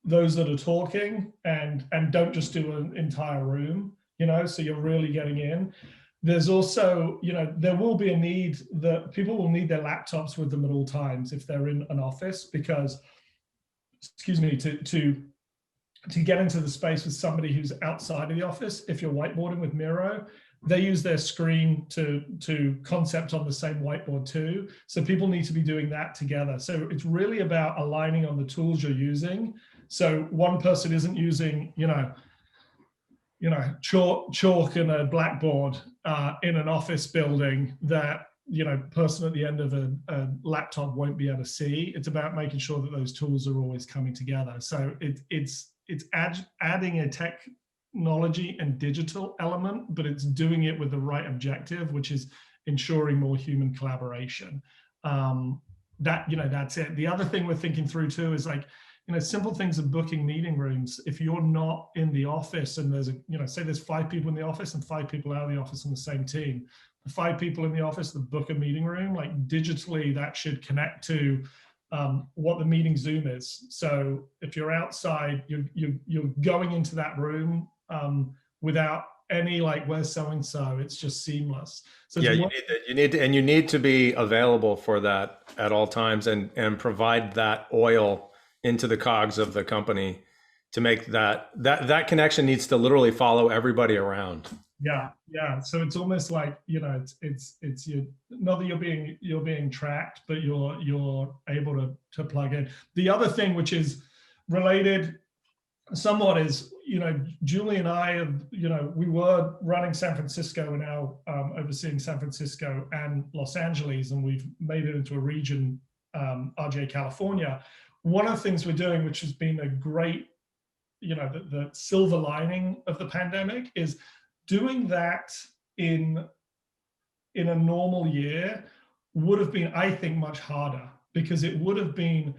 those that are talking and don't just do an entire room, so you're really getting in. There's also, there will be a need that people will need their laptops with them at all times if they're in an office, because, excuse me, to get into the space with somebody who's outside of the office, if you're whiteboarding with Miro, they use their screen to concept on the same whiteboard too. So people need to be doing that together. So it's really about aligning on the tools you're using. So one person isn't using, chalk and a blackboard in an office building that, person at the end of a laptop won't be able to see. It's about making sure that those tools are always coming together. So it's adding a technology and digital element, but it's doing it with the right objective, which is ensuring more human collaboration. That's it. The other thing we're thinking through too is simple things of booking meeting rooms. If you're not in the office and there's say there's 5 people in the office and 5 people out of the office on the same team, the 5 people in the office that book a meeting room, digitally that should connect to what the meeting Zoom is. So if you're outside, you're going into that room without any where's so-and-so, it's just seamless. So yeah, you need to be available for that at all times and provide that oil into the cogs of the company to make that connection needs to literally follow everybody around. Yeah. So it's almost like it's you, not that you're being tracked, but you're able to plug in. The other thing which is related somewhat is Julie and I have we were running San Francisco and now overseeing San Francisco and Los Angeles, and we've made it into a region, RJ California. One of the things we're doing, which has been a great the silver lining of the pandemic, is doing that in a normal year would have been, I think, much harder, because it would have been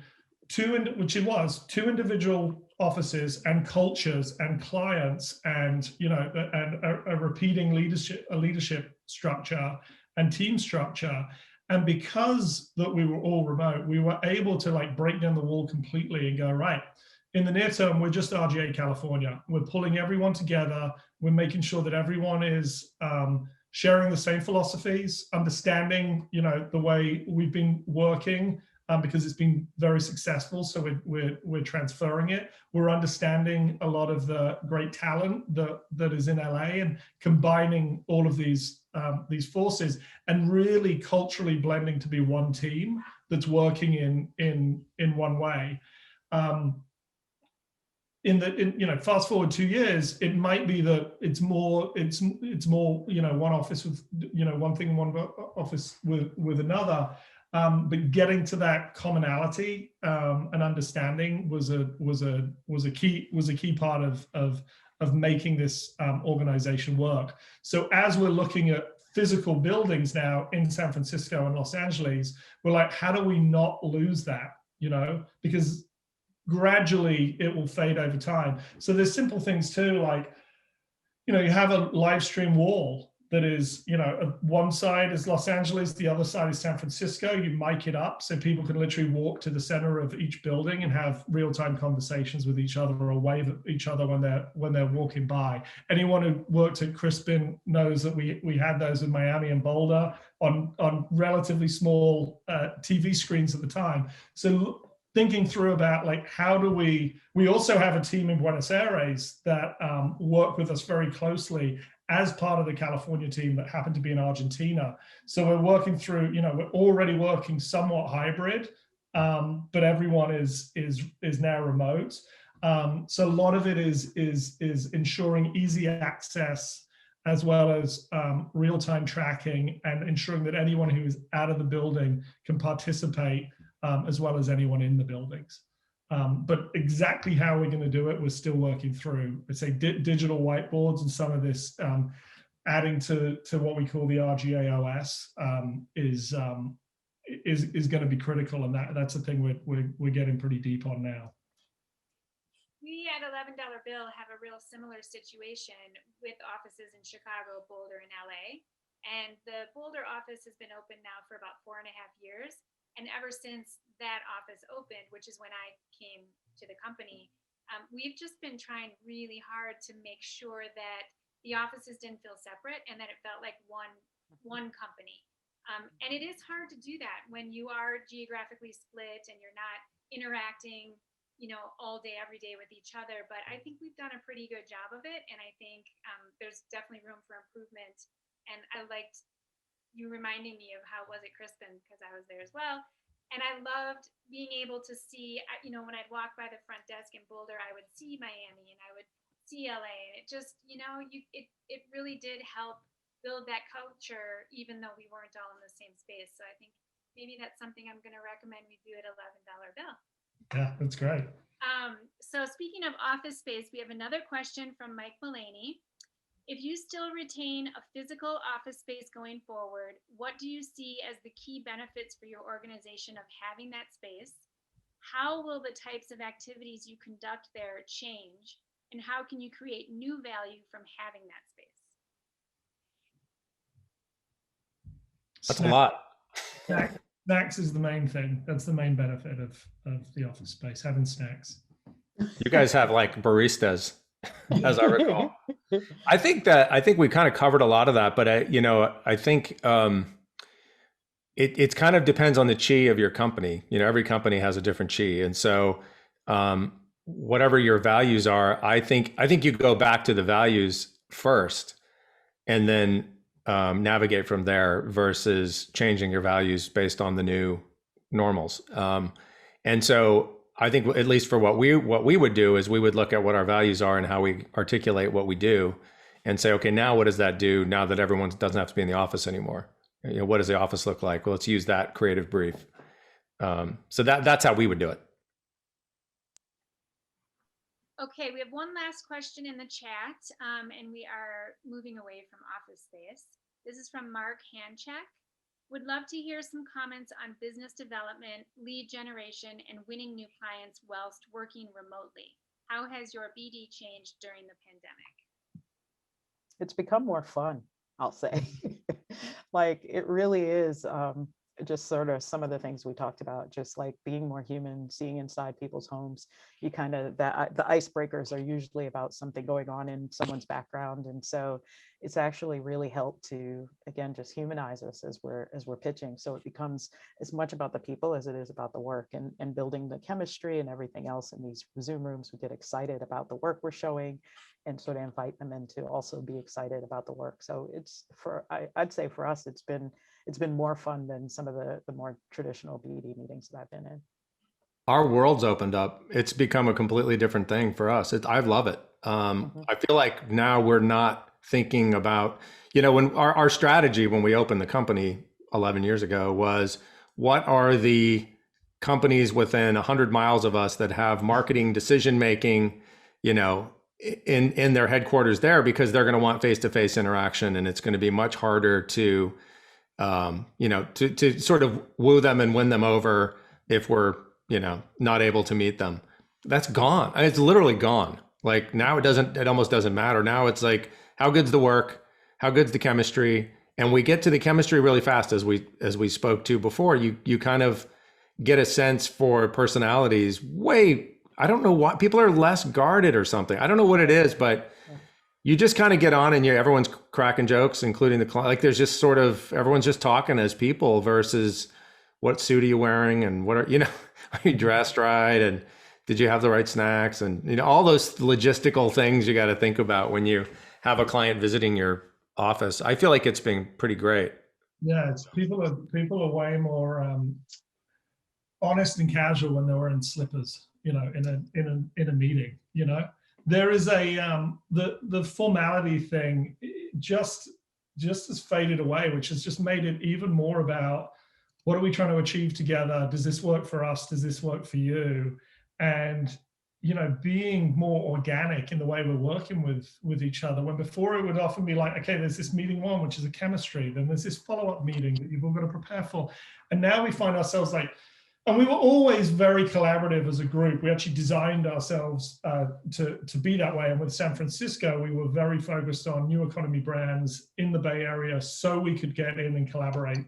two individual offices and cultures and clients and a repeating leadership structure and team structure. And because that we were all remote, we were able to break down the wall completely and go, right, in the near term, we're just RGA California. We're pulling everyone together. We're making sure that everyone is sharing the same philosophies, understanding, the way we've been working, because it's been very successful. So we're transferring it. We're understanding a lot of the great talent that is in LA and combining all of these forces and really culturally blending to be one team that's working in one way. Fast forward 2 years, it might be that it's more one office with one thing, one office with another. But getting to that commonality and understanding was a key part of making this organization work. So as we're looking at physical buildings now in San Francisco and Los Angeles, we're like, how do we not lose that? Because gradually it will fade over time. So there's simple things too, like, you have a live stream wall that is, one side is Los Angeles, the other side is San Francisco. You mic it up so people can literally walk to the center of each building and have real-time conversations with each other or wave at each other when they're walking by. Anyone who worked at Crispin knows that we had those in Miami and Boulder on relatively small TV screens at the time. So thinking through about like, how do we also have a team in Buenos Aires that work with us very closely as part of the California team that happened to be in Argentina. So we're working through, we're already working somewhat hybrid, but everyone is now remote. So a lot of it is ensuring easy access as well as real-time tracking and ensuring that anyone who is out of the building can participate as well as anyone in the buildings. But exactly how we're going to do it, we're still working through. I'd say digital whiteboards and some of this adding to what we call the RGAOS is going to be critical, and that's the thing we're getting pretty deep on now. We at $11 Bill have a real similar situation with offices in Chicago, Boulder, and LA. And the Boulder office has been open now for about 4.5 years. And ever since that office opened, which is when I came to the company, we've just been trying really hard to make sure that the offices didn't feel separate and that it felt like one company. And it is hard to do that when you are geographically split and you're not interacting, all day, every day with each other. But I think we've done a pretty good job of it. And I think there's definitely room for improvement. And I liked you reminding me of how it was at Crispin, because I was there as well. And I loved being able to see, when I'd walk by the front desk in Boulder, I would see Miami and I would see LA. And it just, it really did help build that culture, even though we weren't all in the same space. So I think maybe that's something I'm going to recommend we do at $11 Bill. Yeah, that's great. So speaking of office space, we have another question from Mike Mullaney. If you still retain a physical office space going forward, what do you see as the key benefits for your organization of having that space? How will the types of activities you conduct there change? And how can you create new value from having that space? That's a lot. Snacks is the main thing. That's the main benefit of the office space, having snacks. You guys have like baristas, as I recall. I think we kind of covered a lot of that, but I think it kind of depends on the chi of your company. Every company has a different chi, and so whatever your values are, I think you go back to the values first, and then navigate from there versus changing your values based on the new normals. And so I think, at least for what we would do, is we would look at what our values are and how we articulate what we do and say, okay, now what does that do now that everyone doesn't have to be in the office anymore? What does the office look like? Well, let's use that creative brief. So that's how we would do it. Okay, we have one last question in the chat, and we are moving away from office space. This is from Mark Hanchak. Would love to hear some comments on business development, lead generation, and winning new clients whilst working remotely. How has your BD changed during the pandemic? It's become more fun, I'll say. Like, it really is. just sort of some of the things we talked about, just like being more human, seeing inside people's homes. You kind of, the icebreakers are usually about something going on in someone's background. And so it's actually really helped to, again, just humanize us as we're pitching. So it becomes as much about the people as it is about the work, and building the chemistry and everything else in these Zoom rooms. We get excited about the work we're showing and sort of invite them in to also be excited about the work. So it's I'd say for us, it's been more fun than some of the more traditional BD meetings that I've been in. Our world's opened up. It's become a completely different thing for us. I love it. I feel like now we're not thinking about, when our strategy when we opened the company 11 years ago was, what are the companies within 100 miles of us that have marketing decision making, in their headquarters there, because they're going to want face-to-face interaction, and it's going to be much harder to to sort of woo them and win them over if we're, not able to meet them. That's gone. It's literally gone. Like now it almost doesn't matter. Now it's like, how good's the work? How good's the chemistry? And we get to the chemistry really fast, as we spoke to before. You kind of get a sense for personalities I don't know why people are less guarded or something. I don't know what it is, but you just kind of get on and everyone's cracking jokes, including the client. Like there's just sort of, everyone's just talking as people versus what suit are you wearing and what are you dressed right? And did you have the right snacks? And, all those logistical things you got to think about when you have a client visiting your office. I feel like it's been pretty great. Yeah, it's people are way more honest and casual when they're wearing slippers, in a meeting. There is the formality thing just has faded away, which has just made it even more about what are we trying to achieve together? Does this work for us? Does this work for you? And being more organic in the way we're working with each other, when before it would often be like, okay, there's this meeting one, which is a chemistry, then there's this follow-up meeting that you've all got to prepare for. And now we find ourselves like, and we were always very collaborative as a group. We actually designed ourselves to be that way. And with San Francisco, we were very focused on new economy brands in the Bay Area, so we could get in and collaborate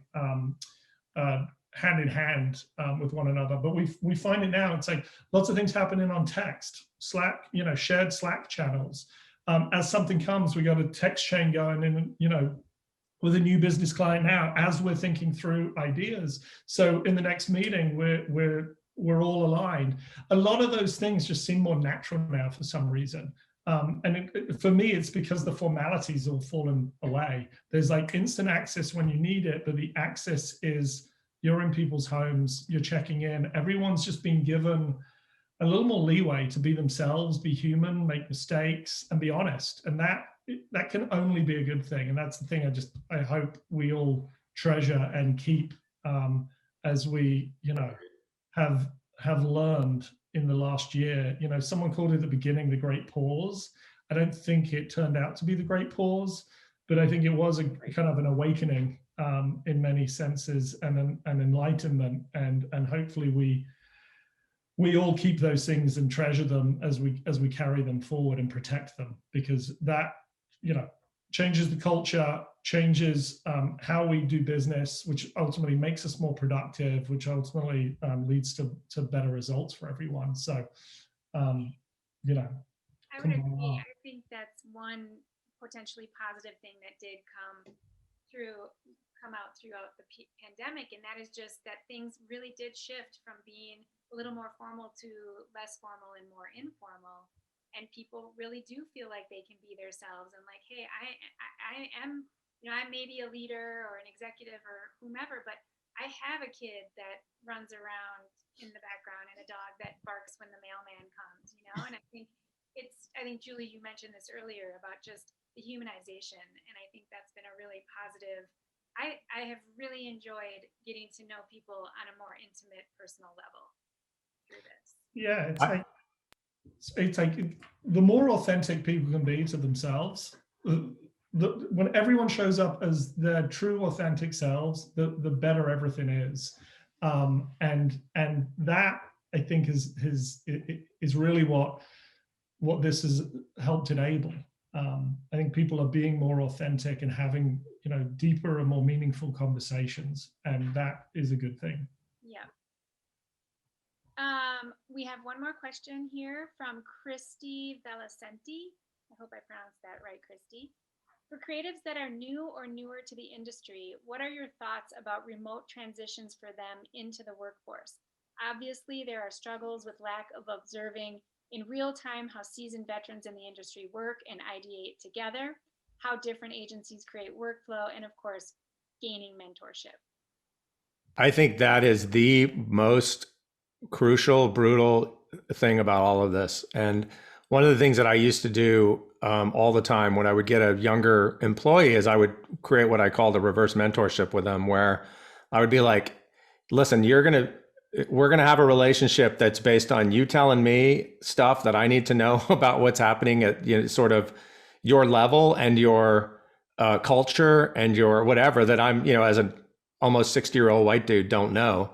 hand in hand with one another. But we find it now, it's like lots of things happening on text, Slack, shared Slack channels. As something comes, we got a text chain going in, with a new business client now, as we're thinking through ideas. So in the next meeting, we're all aligned. A lot of those things just seem more natural now for some reason. For me, it's because the formalities all fallen away. There's like instant access when you need it, but the access is you're in people's homes, you're checking in. Everyone's just been given a little more leeway to be themselves, be human, make mistakes, and be honest. And that can only be a good thing. And that's the thing I hope we all treasure and keep as we, have learned in the last year. Someone called it at the beginning the great pause. I don't think it turned out to be the great pause, but I think it was a kind of an awakening in many senses, and an enlightenment. And hopefully we all keep those things and treasure them as we carry them forward and protect them, because that, changes the culture, changes how we do business, which ultimately makes us more productive, which ultimately leads to better results for everyone. So, I would agree. I think that's one potentially positive thing that did come out throughout the pandemic, and that is just that things really did shift from being a little more formal to less formal and more informal. And people really do feel like they can be themselves and like, hey, I am, I may be a leader or an executive or whomever, but I have a kid that runs around in the background and a dog that barks when the mailman comes, and I think Julie, you mentioned this earlier about just the humanization. And I think that's been a really positive, I have really enjoyed getting to know people on a more intimate, personal level through this. Yeah, it's like the more authentic people can be to themselves, when everyone shows up as their true authentic selves, the better everything is. And that, I think, is really what this has helped enable. I think people are being more authentic and having, deeper and more meaningful conversations, and that is a good thing. Yeah. We have one more question here from Christy Velacenti. I hope I pronounced that right, Christy. For creatives that are new or newer to the industry, what are your thoughts about remote transitions for them into the workforce? Obviously, there are struggles with lack of observing in real time how seasoned veterans in the industry work and ideate together, how different agencies create workflow, and of course, gaining mentorship. I think that is the most crucial, brutal thing about all of this. And one of the things that I used to do all the time when I would get a younger employee is I would create what I called a reverse mentorship with them, where I would be like, listen, we're going to have a relationship that's based on you telling me stuff that I need to know about what's happening at sort of your level and your culture and your whatever that I'm, as an almost 60-year-old white dude don't know.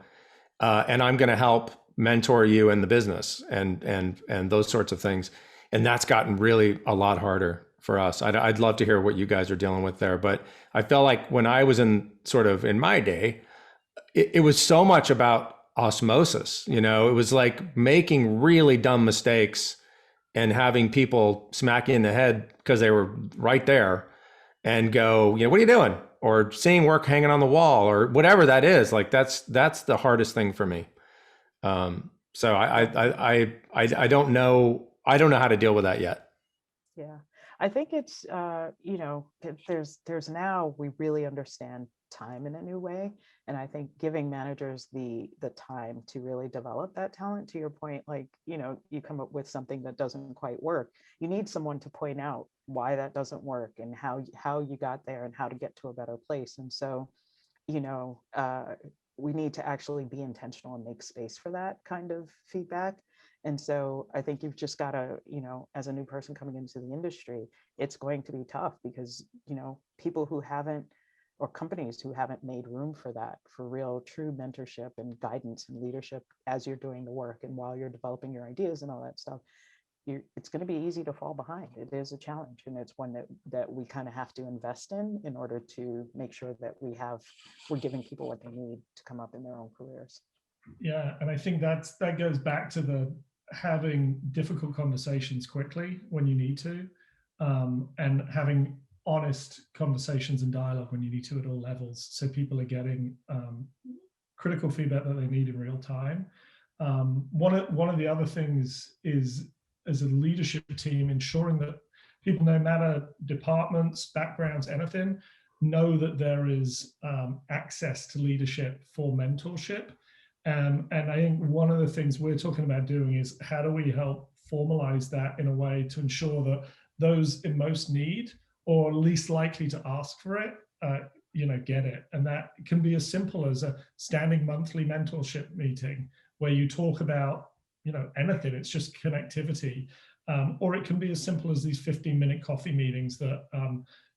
And I'm going to help mentor you in the business and those sorts of things. And that's gotten really a lot harder for us. I'd love to hear what you guys are dealing with there. But I felt like when I was in my day, it was so much about osmosis. It was like making really dumb mistakes and having people smack you in the head because they were right there and go, what are you doing? Or seeing work hanging on the wall or whatever that is. Like that's the hardest thing for me. So I don't know. I don't know how to deal with that yet. Yeah, I think it's, there's now, we really understand time in a new way. And I think giving managers the time to really develop that talent, to your point, like, you come up with something that doesn't quite work. You need someone to point out why that doesn't work and how you got there and how to get to a better place. And so, we need to actually be intentional and make space for that kind of feedback. And so I think you've just got to, as a new person coming into the industry, it's going to be tough because, people who haven't, or companies who haven't made room for that, for real, true mentorship and guidance and leadership as you're doing the work and while you're developing your ideas and all that stuff, it's going to be easy to fall behind. It is a challenge, and it's one that we kind of have to invest in order to make sure that we're giving people what they need to come up in their own careers. Yeah, and I think that goes back to the having difficult conversations quickly when you need to, and having honest conversations and dialogue when you need to at all levels, so people are getting critical feedback that they need in real time. One of the other things is, as a leadership team, ensuring that people, no matter departments, backgrounds, anything, know that there is access to leadership for mentorship. And I think one of the things we're talking about doing is how do we help formalize that in a way to ensure that those in most need or least likely to ask for it, get it. And that can be as simple as a standing monthly mentorship meeting where you talk about anything. It's just connectivity, or it can be as simple as these 15-minute coffee meetings that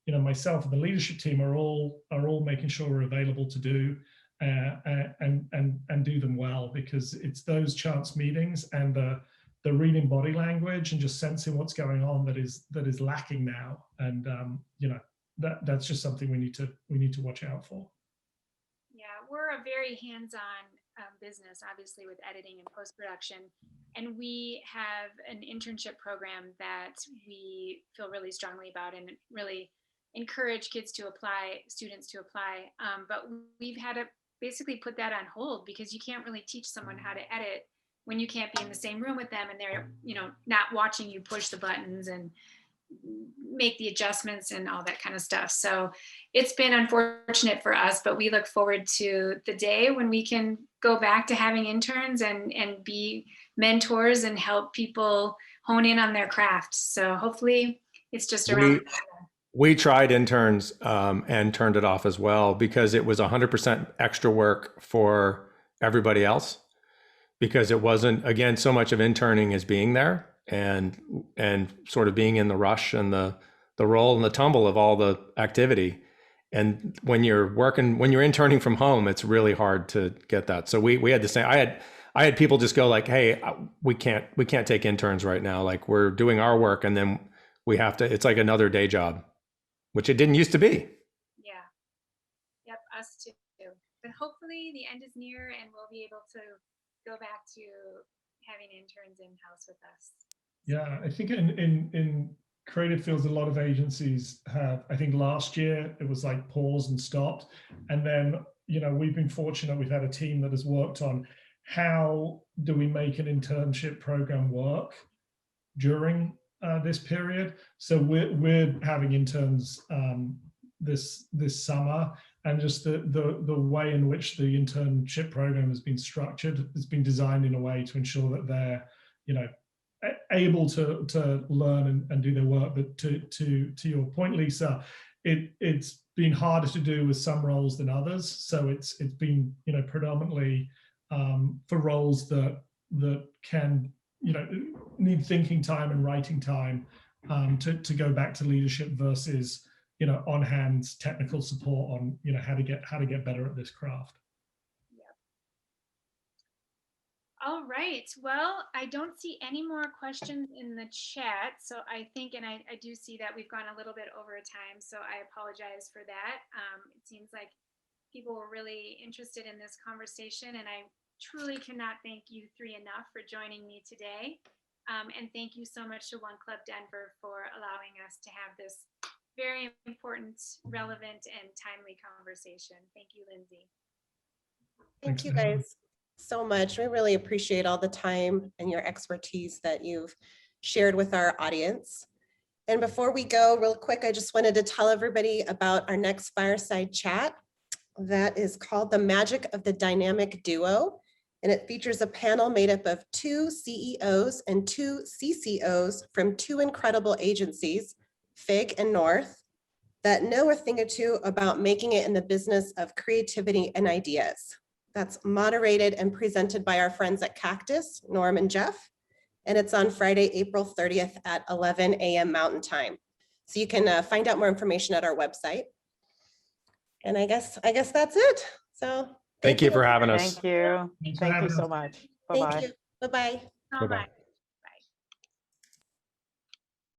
myself and the leadership team are all making sure we're available to do, and do them well, because it's those chance meetings and the reading body language and just sensing what's going on that is lacking now, and that's just something we need to watch out for. Yeah, we're a very hands-on business, obviously, with editing and post-production, and we have an internship program that we feel really strongly about and really encourage students to apply, but we've had to basically put that on hold because you can't really teach someone how to edit when you can't be in the same room with them and they're not watching you push the buttons and make the adjustments and all that kind of stuff. So it's been unfortunate for us, but we look forward to the day when we can go back to having interns and be mentors and help people hone in on their craft. So hopefully it's just around. We tried interns and turned it off as well because it was 100% extra work for everybody else, because it wasn't, again, so much of interning as being there and sort of being in the rush and the roll and the tumble of all the activity. And when you're interning from home, it's really hard to get that. So we had the same. I had people just go like, "Hey, we can't take interns right now. Like, we're doing our work and then it's like another day job, which it didn't used to be. Yeah. Yep, us too. But hopefully the end is near and we'll be able to go back to having interns in-house with us. Yeah, I think in creative fields, a lot of agencies have, I think last year it was like paused and stopped. And then, you know, we've been fortunate, we've had a team that has worked on how do we make an internship program work during this period. So we're having interns this summer, and just the way in which the internship program has been structured has been designed in a way to ensure that they're, you know, able to learn and do their work. But to your point, Lisa, it's been harder to do with some roles than others. So it's been, you know, predominantly for roles that can, you know, need thinking time and writing time to go back to leadership versus, you know, on hand technical support on, you know, how to get better at this craft. All right. Well, I don't see any more questions in the chat. So I think, and I do see that we've gone a little bit over time. So I apologize for that. It seems like people were really interested in this conversation, and I truly cannot thank you three enough for joining me today. And thank you so much to One Club Denver for allowing us to have this very important, relevant, and timely conversation. Thank you, Lindsay. Thank you guys so much. We really appreciate all the time and your expertise that you've shared with our audience. And before we go, real quick, I just wanted to tell everybody about our next fireside chat that is called The Magic of the Dynamic Duo. And it features a panel made up of 2 CEOs and 2 CCOs from 2 incredible agencies, Fig and North, that know a thing or two about making it in the business of creativity and ideas. That's moderated and presented by our friends at Cactus, Norm and Jeff. And it's on Friday, April 30th at 11 a.m. Mountain Time. So you can find out more information at our website. And I guess that's it. So Thank you for having us. Thank you. Thanks for Thank you having so us. much. Thank Bye-bye. you. Bye-bye. So Bye-bye. much.